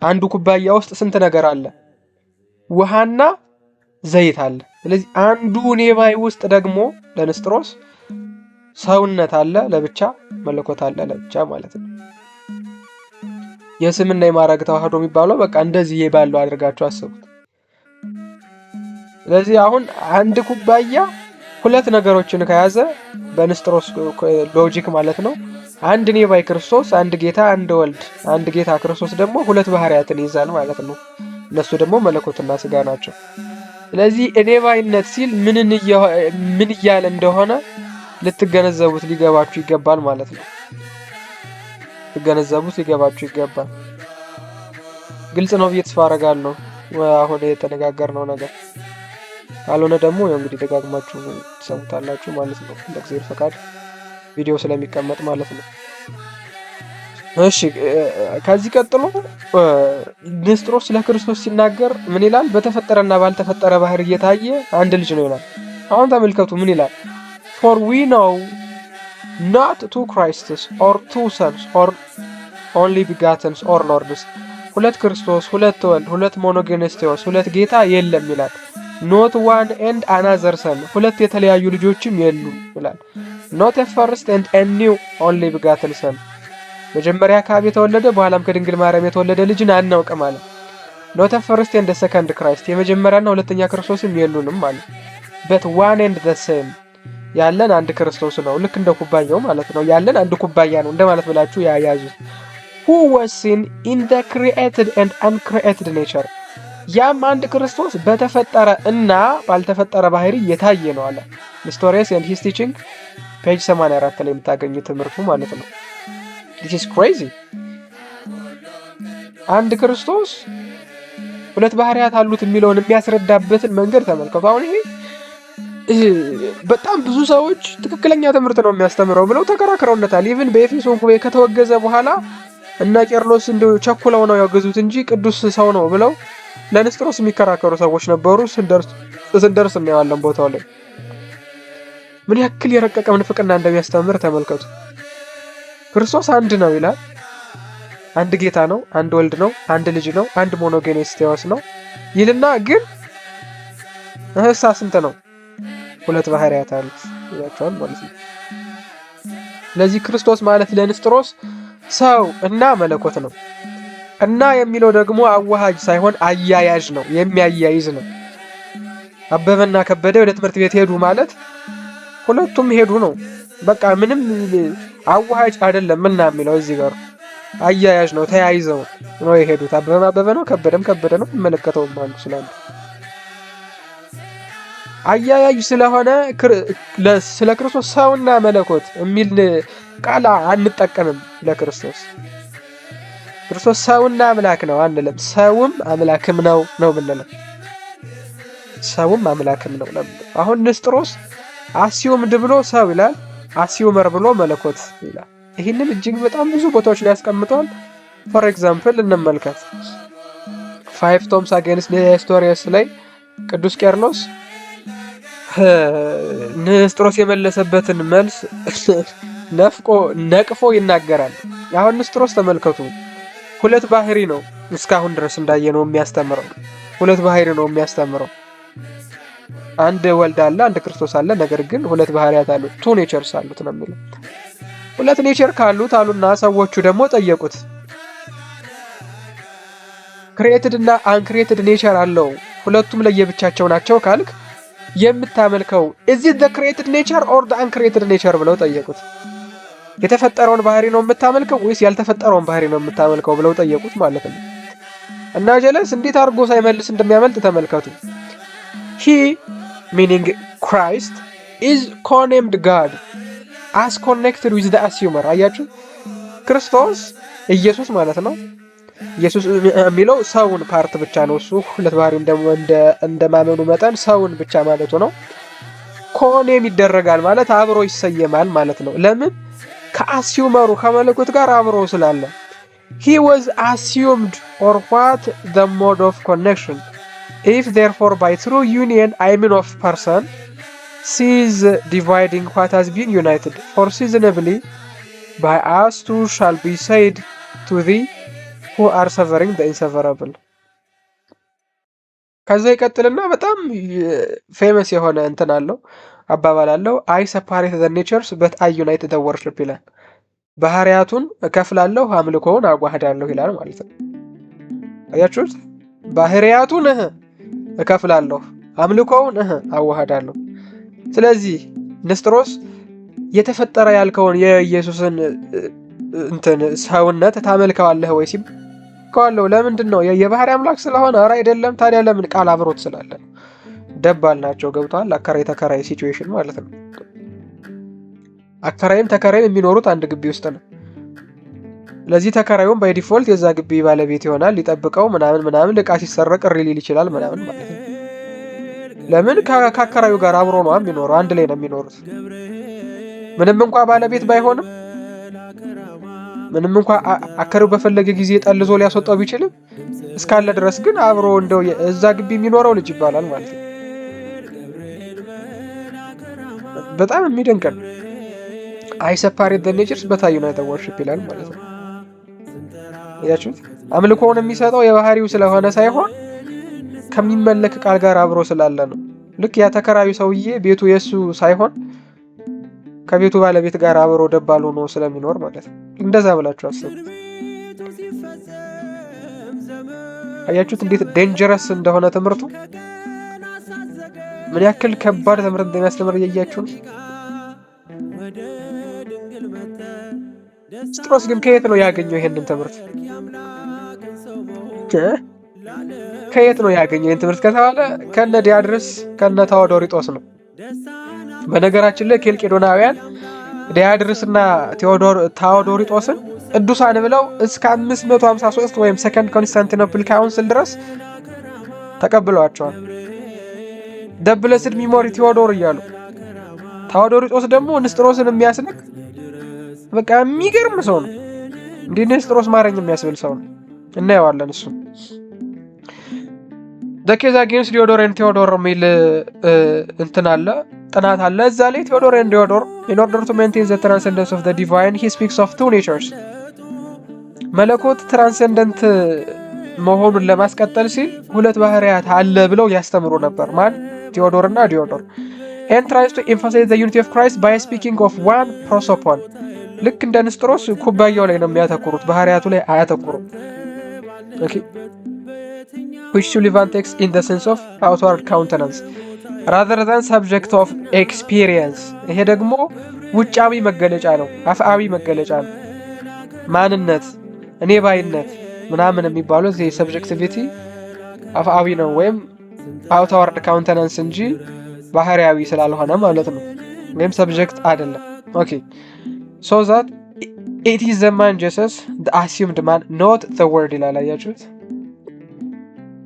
S1: አንዱ ኩባያ ውስጥ ስንት ነገር አለ? ውሃና ዘይት አለ። ስለዚህ አንዱ ኔባይ ውስጥ ደግሞ ለንስጥሮስ ሰውነት አለ ለብቻ፣ መለኮት አለ ለብቻ ማለት ነው። የስምና የማዕረግ ተዋህዶ የሚባለው በቃ እንደዚህ ባለው አድርጋችሁ አስቡት። ስለዚህ አሁን አንድ ኩባያ ሁለት ነገሮችን ከያዘ በንስጥሮስ ሎጂክ ማለት ነው፣ አንድ ኔባይ ክርስቶስ፣ አንድ ጌታ፣ አንድ ወልድ፣ አንድ ጌታ ክርስቶስ ደግሞ ሁለት ባህሪያትን ይዛል ማለት ነው። እነሱ ደግሞ መለኮትና ስጋ ናቸው። ስለዚህ ኔባይነት ሲል ምን እያለ እንደሆነ ልትገነዘቡት ሊገባችሁ ይገባል ማለት ነው። ሊገባችሁ ይገባል። ግልጽ ነው ብዬ ተስፋ አደርጋለሁ አሁን የተነጋገርነው ነገር። ካልሆነ ደግሞ ያው እንግዲህ ደጋግማችሁ ትሰሙታላችሁ ማለት ነው፣ እንደ እግዚአብሔር ፈቃድ ቪዲዮ ስለሚቀመጥ ማለት ነው። እሺ ከዚህ ቀጥሎ ንስጥሮስ ስለ ክርስቶስ ሲናገር ምን ይላል? በተፈጠረና ባልተፈጠረ ባህሪ እየታየ አንድ ልጅ ነው ይላል። አሁን ተመልከቱ ምን ይላል? For we know not two Christs or two sons or only begotten or lords. ሁለት ክርስቶስ፣ ሁለት ወልድ፣ ሁለት ሞኖጌኔስቴዎስ፣ ሁለት ጌታ የለም ይላል። Not one and another son. ሁለት የተለያዩ ልጆችም የሉም ይላል። Not a first and a new only begotten son. መጀመሪያ ከአብ የተወለደ በኋላም ከድንግል ማርያም የተወለደ ልጅን አናውቅም ማለት። Not a first and a second Christ. የመጀመሪያና ሁለተኛ ክርስቶስም የሉንም ማለት። But one and the same. ያለን አንድ ክርስቶስ ነው። ልክ እንደ ኩባያው ማለት ነው። ያለን አንድ ኩባያ ነው እንደማለት ብላችሁ ያያዙት። Who was seen in the created and uncreated nature. ያም አንድ ክርስቶስ በተፈጠረ እና ባልተፈጠረ ባህሪ የታየ ነው አለ። ኔስቶሪየስ ኤንድ ሂዝ ቲቺንግ ፔጅ 84 ላይ የምታገኙ ትምህርቱ ማለት ነው። this is crazy። አንድ ክርስቶስ ሁለት ባህሪያት አሉት የሚለውን የሚያስረዳበትን መንገድ ተመልከቱ። አሁን ይሄ በጣም ብዙ ሰዎች ትክክለኛ ትምህርት ነው የሚያስተምረው ብለው ተከራክረውነታል። ኢቭን በኤፌሶን ጉባኤ ከተወገዘ በኋላ እና ቄርሎስ እንደው ቸኩለው ነው ያገዙት እንጂ ቅዱስ ሰው ነው ብለው ለንስጥሮስ የሚከራከሩ ሰዎች ነበሩ። ስንደርስ እናየዋለን ቦታው ላይ ምን ያክል የረቀቀ ምንፍቅና እንደሚያስተምር ተመልከቱ። ክርስቶስ አንድ ነው ይላል። አንድ ጌታ ነው፣ አንድ ወልድ ነው፣ አንድ ልጅ ነው፣ አንድ ሞኖጌኔስ ቴዎስ ነው ይልና ግን እህሳ ስንት ነው? ሁለት ባህሪያት አሉት ይላቸዋል ማለት ነው። ለዚህ ክርስቶስ ማለት ለንስጥሮስ ሰው እና መለኮት ነው። እና የሚለው ደግሞ አዋሃጅ ሳይሆን አያያዥ ነው፣ የሚያያይዝ ነው። አበበና ከበደ ወደ ትምህርት ቤት ሄዱ ማለት ሁለቱም ሄዱ ነው። በቃ ምንም አዋሃጅ አይደለም። እና የሚለው እዚህ ጋር አያያዥ ነው፣ ተያይዘው ነው የሄዱት። አበበም አበበ ነው፣ ከበደም ከበደ ነው። መለከተውም አንዱ ስላለ አያያዥ ስለሆነ ስለ ክርስቶስ ሰውና መለኮት የሚል ቃል አንጠቀምም። ለክርስቶስ ክርስቶስ ሰውና አምላክ ነው አንልም። ሰውም አምላክም ነው የምንለው። ሰውም አምላክም ነው። አሁን ንስጥሮስ አሲዩምድ ብሎ ሰው ይላል፣ አሲዩመር ብሎ መለኮት ይላል። ይህንን እጅግ በጣም ብዙ ቦታዎች ላይ ያስቀምጠዋል። ፎር ኤግዛምፕል እንመልከት። 5 ቶምስ አጌንስት ኔስቶሪየስ ላይ ቅዱስ ቄርሎስ ንስጥሮስ የመለሰበትን መልስ ነቅፎ ይናገራል። አሁን ንስጥሮስ ተመልከቱ፣ ሁለት ባህሪ ነው እስካሁን ድረስ እንዳየነው የሚያስተምረው። ሁለት ባህሪ ነው የሚያስተምረው። አንድ ወልድ አለ፣ አንድ ክርስቶስ አለ። ነገር ግን ሁለት ባህሪያት አሉት፣ ቱ ኔቸርስ አሉት ነው የሚለው። ሁለት ኔቸር ካሉት አሉና ሰዎቹ ደግሞ ጠየቁት፣ ክሬትድ እና አንክሬትድ ኔቸር አለው፣ ሁለቱም ለየብቻቸው ናቸው ካልክ የምታመልከው is it the created nature or the uncreated nature ብለው ጠየቁት። የተፈጠረውን ባህሪ ነው የምታመልከው ወይስ ያልተፈጠረውን ባህሪ ነው የምታመልከው ብለው ጠየቁት ማለት ነው። እና ጀለስ እንዴት አድርጎ ሳይመልስ እንደሚያመልጥ ተመልከቱ። he meaning Christ is co-named God as connected with the assumer። አያችሁ፣ ክርስቶስ ኢየሱስ ማለት ነው። ኢየሱስ የሚለው ሰውን ፓርት ብቻ ነው። እሱ ሁለት ባህሪ እንደማመኑ መጠን ሰውን ብቻ ማለቱ ነው። ኮኔም ይደረጋል ማለት አብሮ ይሰየማል ማለት ነው። ለምን? ከአሲዩመሩ ከመለኮት ጋር አብሮ ስላለ። he was assumed or what the mode of connection if therefore by true union I mean of person sees dividing what has been united for seasonably by us two shall be said to thee who are severing the inseverable። ከዛ ይቀጥልና በጣም ፌመስ የሆነ እንትን አለው አባባል አለው። I separate the natures but I unite the worship ይላል። ባህሪያቱን እከፍላለሁ አምልኮውን አዋህዳለሁ ይላል ማለት ነው። አያችሁት? ባህሪያቱን እከፍላለሁ አምልኮውን አዋህዳለሁ። ስለዚህ ንስጥሮስ የተፈጠረ ያልከውን የኢየሱስን እንትን ሰውነት ታመልከዋለህ ወይ ሲል ከዋለው ለምንድን ነው? የባህሪ አምላክ ስለሆነ ኧረ አይደለም። ታዲያ ለምን? ቃል አብሮት ስላለ ነው። ደባል ናቸው። ገብቷል? አከራይ ተከራይ ሲቹዌሽን ማለት ነው። አከራይም ተከራይም የሚኖሩት አንድ ግቢ ውስጥ ነው። ለዚህ ተከራዩም ባይ ዲፎልት የዛ ግቢ ባለቤት ይሆናል። ሊጠብቀው ምናምን ዕቃ ሲሰረቅ እሪ ሊል ይችላል ምናምን ማለት ነው። ለምን? ከአከራዩ ጋር አብሮ ነው የሚኖረው። አንድ ላይ ነው የሚኖሩት። ምንም እንኳን ባለቤት ባይሆንም፣ ምንም እንኳን አከራዩ በፈለገ ጊዜ ጠልዞ ሊያስወጣው ቢችልም እስካለ ድረስ ግን አብሮ እንደው እዛ ግቢ የሚኖረው ልጅ ይባላል ማለት ነው። በጣም የሚደንቅ ነው። I separate the natures but I unite the worship ይላል ማለት ነው። ያያችሁት? አምልኮውን የሚሰጠው የባህሪው ስለሆነ ሳይሆን ከሚመለክ ቃል ጋር አብሮ ስላለ ነው። ልክ ያ ተከራዩ ሰውዬ ቤቱ የሱ ሳይሆን ከቤቱ ባለቤት ጋር አብሮ ደባል ሆኖ ስለሚኖር ማለት ነው። እንደዛ ብላችሁ አስቡ። አያችሁት እንዴት ዴንጀረስ እንደሆነ ትምህርቱ፣ ምን ያክል ከባድ ትምህርት እንደሚያስተምር እያያችሁ ነው። ንስጥሮስ ግን ከየት ነው ያገኘው ይሄንን ትምህርት? ከየት ነው ያገኘው ይህን ትምህርት ከተባለ ከነ ዲያድርስ ከነ ታዎዶሪጦስ ነው። በነገራችን ላይ ኬልቄዶናውያን ዲያድርስና ታዎዶሪጦስን ቅዱሳን ብለው እስከ 553 ወይም ሰከንድ ኮንስታንቲኖፕል ካውንስል ድረስ ተቀብለዋቸዋል። ደብለስድ ሚሞሪ ቴዎዶር እያሉ ታዎዶሪጦስ ደግሞ ንስጥሮስን የሚያስንቅ በቃ የሚገርም ሰው ነው። እንዴ ንስጥሮስ ማረኝ የሚያስብል ሰው ነው። እናየዋለን እሱ The case against Theodore and Theodore የሚል እንትን አለ ጥናት አለ። እዛ ላይ Theodore and Theodore in order to maintain the transcendence of the divine he speaks of two natures መለኮት ትራንሰንደንት መሆኑን ለማስቀጠል ሲል ሁለት ባህሪያት አለ ብለው ያስተምሩ ነበር። ማን? ቴዎዶር እና ዲዮዶር and tries to emphasize the unity of Christ by speaking of one prosopon ልክ እንደ ንስጥሮስ ኩባያው ላይ ነው የሚያተኩሩት፣ ባህሪያቱ ላይ አያተኩሩም። okay which Sullivan takes in the sense of outward countenance rather than subject of experience ይሄ ደግሞ ውጫዊ መገለጫ ነው፣ አፍአዊ መገለጫ ነው። ማንነት እኔ ባይነት ምናምን የሚባለው እዚህ ሰብጀክቲቪቲ አፍአዊ ነው ወይም outward countenance እንጂ ባህሪያዊ ስላልሆነ ማለት ነው፣ ወይም ሰብጀክት አይደለም። okay so that it is the man Jesus the assumed man not the word ይላል። አያችሁት?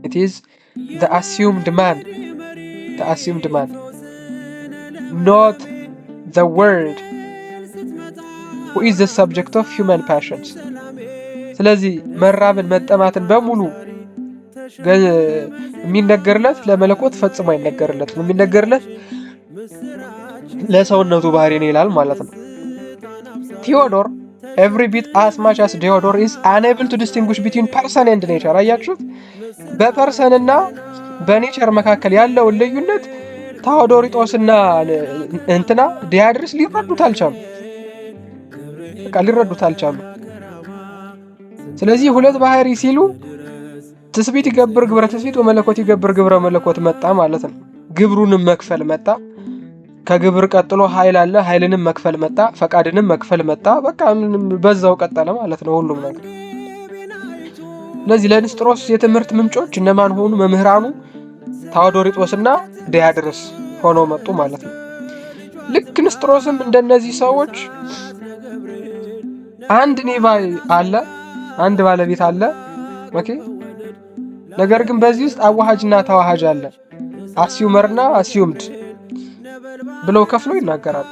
S1: it is the assumed man not the word who is the subject of human passions ስለዚህ መራብን መጠማትን በሙሉ የሚነገርለት ለመለኮት ፈጽሞ አይነገርለት፣ የሚነገርለት ለሰውነቱ ባህሪ ነው ይላል ማለት ነው። ቴዎዶር every bit as much as Theodore is unable to distinguish between person and nature አያችሁት? በፐርሰን እና በኔቸር መካከል ያለውን ልዩነት ታዎዶሪጦስና እንትና ዲያድርስ ሊረዱት አልቻሉ። ስለዚህ ሁለት ባህሪ ሲሉ ትስብእት ይገብር ግብረ ትስብእት ወመለኮት ይገብር ግብረ መለኮት መጣ ማለት ነው። ግብሩንም መክፈል መጣ። ከግብር ቀጥሎ ኃይል አለ፣ ኃይልንም መክፈል መጣ፣ ፈቃድንም መክፈል መጣ። በቃ በዛው ቀጠለ ማለት ነው ሁሉም ነገር። ስለዚህ ለንስጥሮስ የትምህርት ምንጮች እነማን ሆኑ? መምህራኑ ታዎዶሪጦስና ዲያድርስ ሆነው መጡ ማለት ነው። ልክ ንስጥሮስም እንደነዚህ ሰዎች አንድ ኔቫይ አለ፣ አንድ ባለቤት አለ። ኦኬ ነገር ግን በዚህ ውስጥ አዋሃጅና ተዋሃጅ አለ፣ አሲዩመርና አሲዩምድ ብለው ከፍለው ይናገራሉ።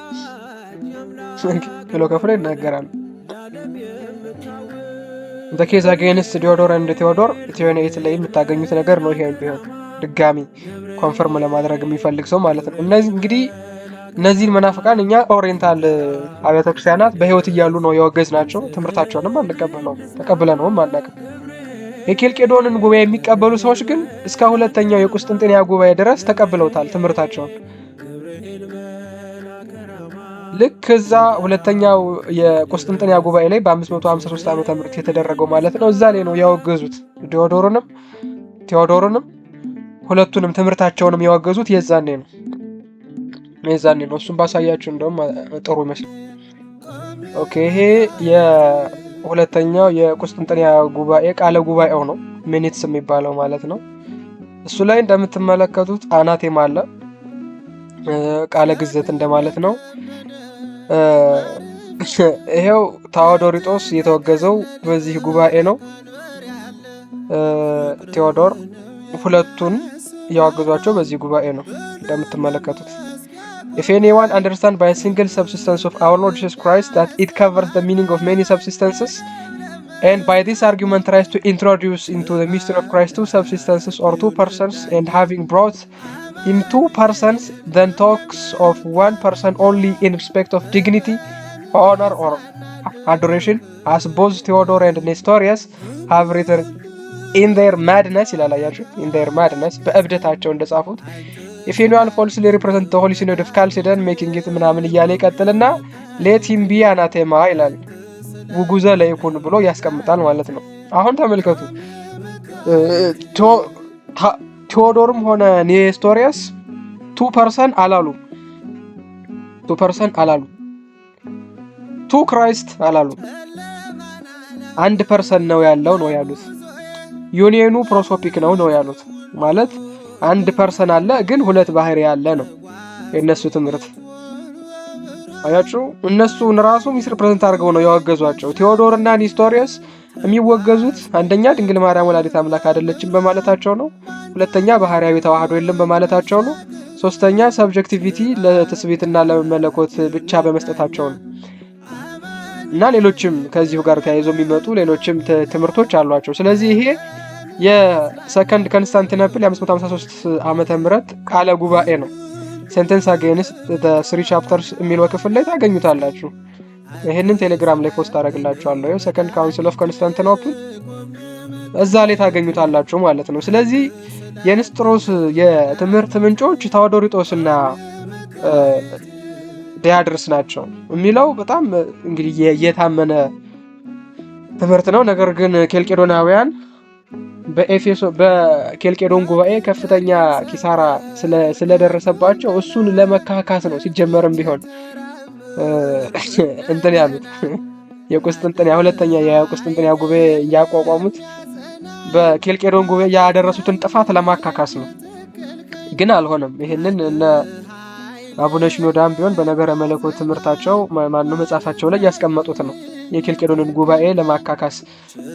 S1: The case against Theodore and Theodore ኢትዮኔት ላይ የምታገኙት ነገር ነው። ይሄን ቢሆን ድጋሚ ኮንፈርም ለማድረግ የሚፈልግ ሰው ማለት ነው። እነዚህን መናፍቃን እኛ ኦሪየንታል አብያተ ክርስቲያናት በህይወት እያሉ ነው ያወገዝናቸው። ትምህርታቸውንም ተቀብለነውም አናውቅም። የኬልቄዶንን ጉባኤ የሚቀበሉ ሰዎች ግን እስከ ሁለተኛው የቁስጥንጥንያ ጉባኤ ድረስ ተቀብለውታል ትምህርታቸውን። ልክ እዛ ሁለተኛው የቁስጥንጥንያ ጉባኤ ላይ በ553 ዓመተ ምህረት የተደረገው ማለት ነው። እዛ ላይ ነው ያወገዙት ዲዮዶርንም ቴዎዶርንም ሁለቱንም ትምህርታቸውንም ያወገዙት የዛኔ ነው። እሱም ባሳያችሁ እንደውም ጥሩ ይመስላል። ኦኬ ይሄ የሁለተኛው የቁስጥንጥንያ ጉባኤ ቃለ ጉባኤው ነው፣ ሚኒትስ የሚባለው ማለት ነው። እሱ ላይ እንደምትመለከቱት አናቴማ አለ፣ ቃለ ግዘት እንደማለት ነው። ይሄው ታዎዶሪጦስ የተወገዘው በዚህ ጉባኤ ነው። ቴዎዶር ሁለቱን ያወገዟቸው በዚህ ጉባኤ ነው እንደምትመለከቱት። If anyone understand by a single subsistence of our Lord Jesus Christ that it covers the meaning of many subsistences, and by this argument tries to introduce into the mystery of Christ two subsistences or two persons, and having brought in two persons, then talks of one person only in respect of dignity, honor, or adoration, as both Theodore and Nestorius have written in their madness in their madness በእብደታቸው እንደጻፉት if anyone falsely represent the Holy Synod of Chalcedon making it ምናምን እያለ ይቀጥልና let him be anathema ይላል። ውጉዘ ለይኩን ብሎ ያስቀምጣል ማለት ነው። አሁን ተመልከቱ ቴዎዶርም ሆነ ኔስቶሪያስ ቱ ፐርሰን አላሉ፣ ቱ ክራይስት አላሉ፣ አንድ ፐርሰን ነው ያለው ነው ያሉት። ዩኒየኑ ፕሮሶፒክ ነው ያሉት። ማለት አንድ ፐርሰን አለ ግን ሁለት ባህሪ አለ ነው የነሱ ትምህርት። አያችሁ እነሱን ራሱ ሚስሪፕሬዘንት አድርገው ነው ያወገዟቸው። ቴዎዶር እና ኒስቶሪየስ የሚወገዙት አንደኛ ድንግል ማርያም ወላዲተ አምላክ አይደለችም በማለታቸው ነው። ሁለተኛ ባህሪያዊ ተዋህዶ የለም በማለታቸው ነው። ሶስተኛ ሰብጀክቲቪቲ ለትስብእትና ለመለኮት ብቻ በመስጠታቸው ነው። እና ሌሎችም ከዚሁ ጋር ተያይዞ የሚመጡ ሌሎችም ትምህርቶች አሏቸው። ስለዚህ ይሄ የሰከንድ ኮንስታንቲኖፕል የ553 ዓመተ ምህረት ቃለ ጉባኤ ነው። ሴንተንስ አጌንስት ዘ ስሪ ቻፕተርስ የሚለው ክፍል ላይ ታገኙታላችሁ። ይሄንን ቴሌግራም ላይ ፖስት አደርግላችኋለሁ። ሰከንድ ካውንሲል ኦፍ ኮንስታንቲኖፕል እዛ ላይ ታገኙታላችሁ ማለት ነው። ስለዚህ የንስጥሮስ የትምህርት ምንጮች ታዎዶሪጦስና ዲያድርስ ናቸው የሚለው በጣም እንግዲህ የታመነ ትምህርት ነው። ነገር ግን ኬልቄዶናውያን በኬልቄዶን ጉባኤ ከፍተኛ ኪሳራ ስለደረሰባቸው እሱን ለመካካስ ነው ሲጀመርም ቢሆን እንትን ያሉት የቁስጥንጥንያ ሁለተኛ የቁስጥንጥንያ ጉባኤ ያቋቋሙት በኬልቄዶን ጉባኤ ያደረሱትን ጥፋት ለማካካስ ነው። ግን አልሆነም። ይሄንን እነ አቡነ ሽኖዳም ቢሆን በነገረ መለኮት ትምህርታቸው ማነው መጽሐፋቸው ላይ ያስቀመጡት ነው። የኬልቄዶንን ጉባኤ ለማካካስ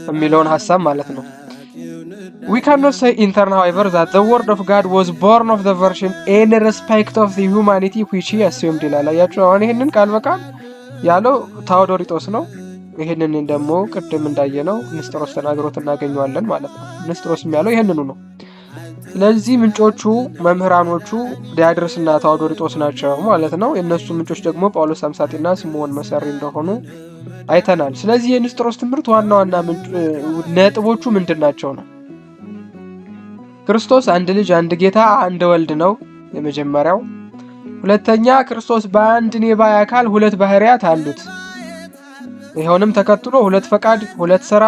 S1: የሚለውን ሐሳብ ማለት ነው። We cannot say in turn, however, that the word of God was born of the Virgin in respect of the humanity which he assumed ይላል። አያችሁ አሁን ይሄንን ቃል በቃል ያለው ታዎዶሪጦስ ነው። ይሄንን ደግሞ ቅድም እንዳየነው ንስጥሮስ ተናግሮት እናገኘዋለን ማለት ነው። ንስጥሮስም ያለው ይሄንኑ ነው። ስለዚህ ምንጮቹ መምህራኖቹ ዲያድርስና ታዎዶሪጦስ ናቸው ማለት ነው። የነሱ ምንጮች ደግሞ ጳውሎስ ሳምሳጢና ስምዖን መሰሪ እንደሆኑ አይተናል። ስለዚህ የንስጥሮስ ትምህርት ዋና ዋና ነጥቦቹ ምንድናቸው ነው? ክርስቶስ አንድ ልጅ አንድ ጌታ አንድ ወልድ ነው የመጀመሪያው። ሁለተኛ ክርስቶስ በአንድ ኔባይ አካል ሁለት ባህሪያት አሉት። ይሄውንም ተከትሎ ሁለት ፈቃድ፣ ሁለት ስራ፣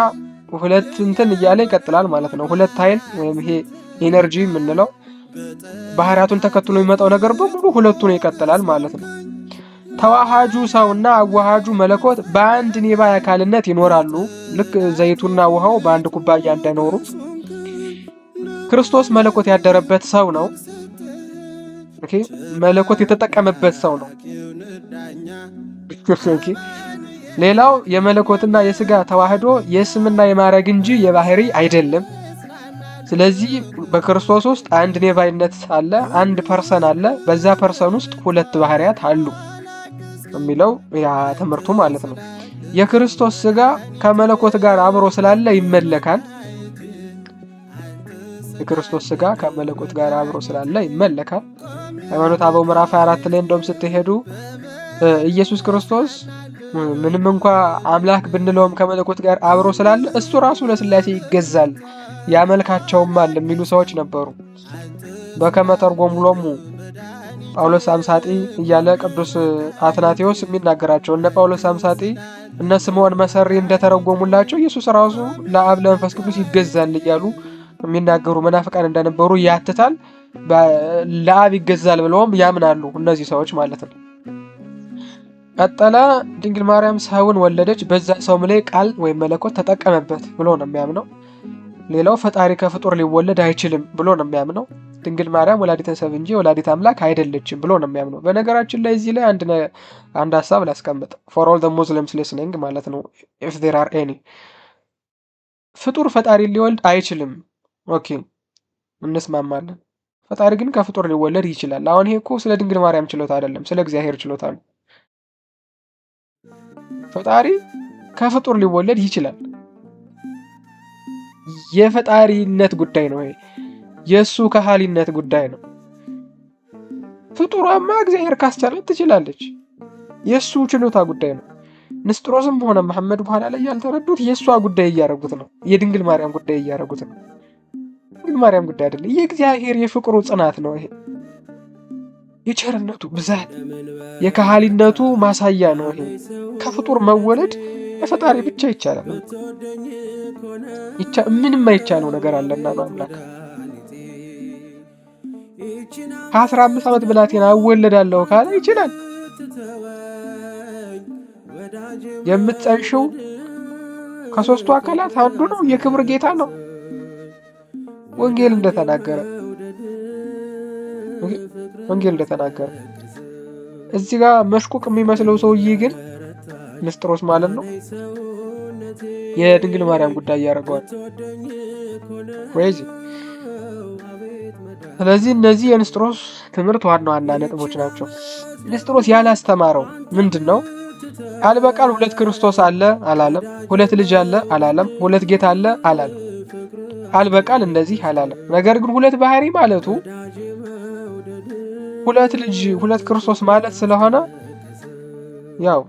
S1: ሁለት እንትን እያለ ይቀጥላል ማለት ነው። ሁለት ኃይል ወይም ይሄ ኢነርጂ የምንለው ባህሪያቱን ተከትሎ የሚመጣው ነገር በሙሉ ሁለቱን ይቀጥላል ማለት ነው። ተዋሃጁ ሰውና አዋሃጁ መለኮት በአንድ ኔባይ አካልነት ይኖራሉ። ልክ ዘይቱና ውሃው በአንድ ኩባያ እንደኖሩ ክርስቶስ መለኮት ያደረበት ሰው ነው። ኦኬ መለኮት የተጠቀመበት ሰው ነው። ኦኬ ሌላው የመለኮትና የሥጋ ተዋህዶ የስምና የማዕረግ እንጂ የባህሪ አይደለም። ስለዚህ በክርስቶስ ውስጥ አንድ ኔባይነት አለ፣ አንድ ፐርሰን አለ። በዛ ፐርሰን ውስጥ ሁለት ባህሪያት አሉ የሚለው ያ ትምህርቱ ማለት ነው። የክርስቶስ ሥጋ ከመለኮት ጋር አብሮ ስላለ ይመለካል። የክርስቶስ ሥጋ ከመለኮት ጋር አብሮ ስላለ ይመለካል። ሃይማኖተ አበው ምዕራፍ 24 ላይ እንደውም ስትሄዱ ኢየሱስ ክርስቶስ ምንም እንኳን አምላክ ብንለውም ከመለኮት ጋር አብሮ ስላለ እሱ ራሱ ለሥላሴ ይገዛል ያመልካቸውማል የሚሉ ሰዎች ነበሩ። በከመ ተርጎሙሎሙ ጳውሎስ ሳምሳጢ እያለ ቅዱስ አትናቴዎስ የሚናገራቸው እነ ጳውሎስ ሳምሳጢ እነ ስምዖን መሰሪ እንደተረጎሙላቸው ኢየሱስ ራሱ ለአብ ለመንፈስ ቅዱስ ይገዛል እያሉ የሚናገሩ መናፍቃን እንደነበሩ ያትታል። ለአብ ይገዛል ብለውም ያምናሉ እነዚህ ሰዎች ማለት ነው። ቀጠለ ድንግል ማርያም ሰውን ወለደች፣ በዛ ሰውም ላይ ቃል ወይም መለኮት ተጠቀመበት ብሎ ነው የሚያምነው። ሌላው ፈጣሪ ከፍጡር ሊወለድ አይችልም ብሎ ነው የሚያምነው። ድንግል ማርያም ወላዲተ ሰብ እንጂ ወላዲተ አምላክ አይደለችም ብሎ ነው የሚያምነው። በነገራችን ላይ እዚህ ላይ አንድ ሐሳብ ላስቀምጥ for all the Muslims listening ማለት ነው if there are any ፍጡር ፈጣሪ ሊወልድ አይችልም። ኦኬ እንስማማለን። ፈጣሪ ግን ከፍጡር ሊወለድ ይችላል። አሁን ይሄ እኮ ስለ ድንግል ማርያም ችሎታ አይደለም፣ ስለ እግዚአብሔር ችሎታ ነው። ፈጣሪ ከፍጡር ሊወለድ ይችላል። የፈጣሪነት ጉዳይ ነው። ይሄ የሱ ከሃሊነት ጉዳይ ነው። ፍጡሯማ እግዚአብሔር ካስቻላት ትችላለች። የሱ ችሎታ ጉዳይ ነው። ንስጥሮስም ሆነ መሐመድ በኋላ ላይ ያልተረዱት የሷ ጉዳይ እያደረጉት ነው። የድንግል ማርያም ጉዳይ እያደረጉት ነው። ድንግል ማርያም ጉዳይ አይደለም። የእግዚአብሔር የፍቅሩ ጽናት ነው። ይሄ የቸርነቱ ብዛት የከሃሊነቱ ማሳያ ነው። ይሄ ከፍጡር መወለድ ለፈጣሪ ብቻ ይቻላል። ምንም አይቻለው ነገር አለና ነው አምላክ። ከ15 ዓመት ብላቴና እወለዳለሁ ካለ ይችላል። የምትጸንሽው ከሶስቱ አካላት አንዱ ነው። የክብር ጌታ ነው። ወንጌል እንደተናገረ እዚህ ጋር መሽቁቅ የሚመስለው ሰውዬ ግን ንስጥሮስ ማለት ነው የድንግል ማርያም ጉዳይ ያደርገዋል ወይዚ። ስለዚህ እነዚህ የንስጥሮስ ትምህርት ዋና ዋና ነጥቦች ናቸው። ንስጥሮስ ያላስተማረው ምንድነው? ቃል በቃል ሁለት ክርስቶስ አለ አላለም። ሁለት ልጅ አለ አላለም። ሁለት ጌታ አለ አላለም። ቃል በቃል እንደዚህ አላለም። ነገር ግን ሁለት ባህሪ ማለቱ ሁለት ልጅ ሁለት ክርስቶስ ማለት ስለሆነ ያው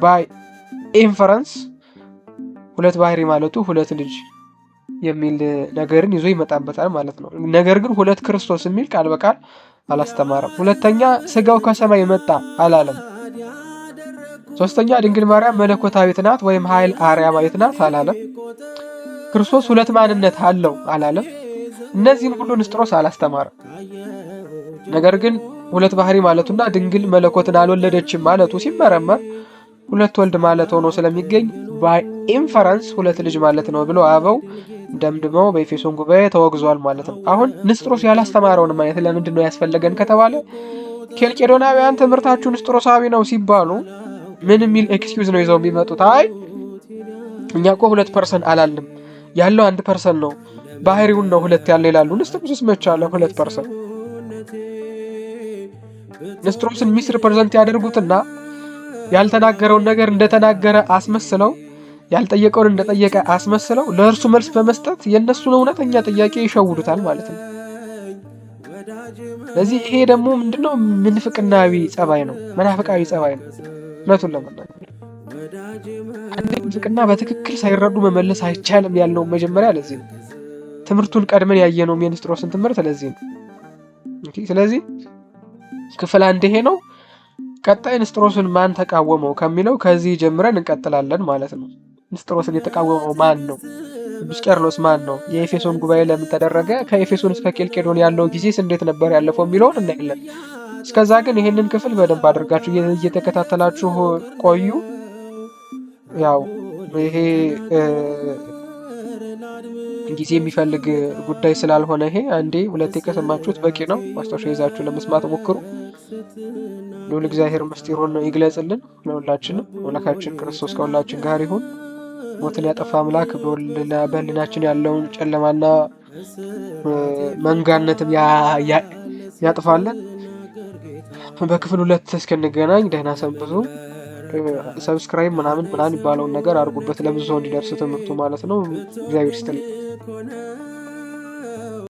S1: ባይ ኢንፈረንስ ሁለት ባህሪ ማለቱ ሁለት ልጅ የሚል ነገርን ይዞ ይመጣበታል ማለት ነው። ነገር ግን ሁለት ክርስቶስ የሚል ቃል በቃል አላስተማረም። ሁለተኛ ስጋው ከሰማይ መጣ አላለም። ሶስተኛ ድንግል ማርያም መለኮታዊት ናት ወይም ኃይል አርያማዊት ናት አላለም። ክርስቶስ ሁለት ማንነት አለው አላለም። እነዚህን ሁሉ ንስጥሮስ አላስተማረም። ነገር ግን ሁለት ባህሪ ማለቱና ድንግል መለኮትን አልወለደችም ማለቱ ሲመረመር ሁለት ወልድ ማለት ሆኖ ስለሚገኝ ባይ ኢንፈረንስ ሁለት ልጅ ማለት ነው ብሎ አበው ደምድመው በኤፌሶን ጉባኤ ተወግዟል ማለት ነው። አሁን ንስጥሮስ ያላስተማረውን ማየት ለምንድን ነው ያስፈለገን ከተባለ ኬልቄዶናውያን ትምህርታችሁ ንስጥሮሳዊ ነው ሲባሉ ምን የሚል ኤክስኪውዝ ነው ይዘው የሚመጡት? አይ እኛ እኮ 2% አላልንም ያለው 1% ነው ባህሪውን ነው ሁለት ያለ ይላሉ። ንስጥሮስስ መች አለ 2%? ንስጥሮስን ሚስ ሪፕሬዘንት ያደርጉትና ያልተናገረውን ነገር እንደተናገረ አስመስለው ያልጠየቀውን እንደጠየቀ አስመስለው ለእርሱ መልስ በመስጠት የእነሱን እውነተኛ ጥያቄ ይሸውዱታል ማለት ነው። ስለዚህ ይሄ ደግሞ ምንድነው? ምንፍቅናዊ ጸባይ ነው፣ መናፍቃዊ ጸባይ ነው። እውነቱን ለመናገር አንድ ምንፍቅና በትክክል ሳይረዱ መመለስ አይቻልም ያልነው መጀመሪያ ለዚህ ነው። ትምህርቱን ቀድመን ያየነው የንስጥሮስን ትምህርት ለዚህ ነው። ስለዚህ ክፍል 1 ይሄ ነው። ቀጣይ ንስጥሮስን ማን ተቃወመው ከሚለው ከዚህ ጀምረን እንቀጥላለን ማለት ነው። ንስጥሮስን የተቃወመው ማን ነው? ቅዱስ ቄርሎስ ማን ነው? የኤፌሶን ጉባኤ ለምን ተደረገ? ከኤፌሶን እስከ ኬልቄዶን ያለው ጊዜስ እንዴት ነበር ያለፈው የሚለውን እናያለን። እስከዛ ግን ይሄንን ክፍል በደንብ አድርጋችሁ እየተከታተላችሁ ቆዩ። ያው ይሄ ጊዜ የሚፈልግ ጉዳይ ስላልሆነ ይሄ አንዴ ሁለቴ ከሰማችሁት በቂ ነው። ማስታወሻ ይዛችሁ ለመስማት ሞክሩ። ልዑል እግዚአብሔር ምስጢሩን ይግለጽልን ለሁላችንም። አምላካችን ክርስቶስ ከሁላችን ጋር ይሁን። ሞትን ያጠፋ አምላክ በሕሊናችን ያለውን ጨለማና መንጋነትም ያጥፋለን። በክፍል 2 እስክንገናኝ ደህና ሰንብቱ። ሰብስክራይብ ምናምን ይባለውን ነገር አድርጉበት ለብዙ ሰው እንዲደርስ ትምህርቱ ማለት ነው። እግዚአብሔር ይስጥልኝ።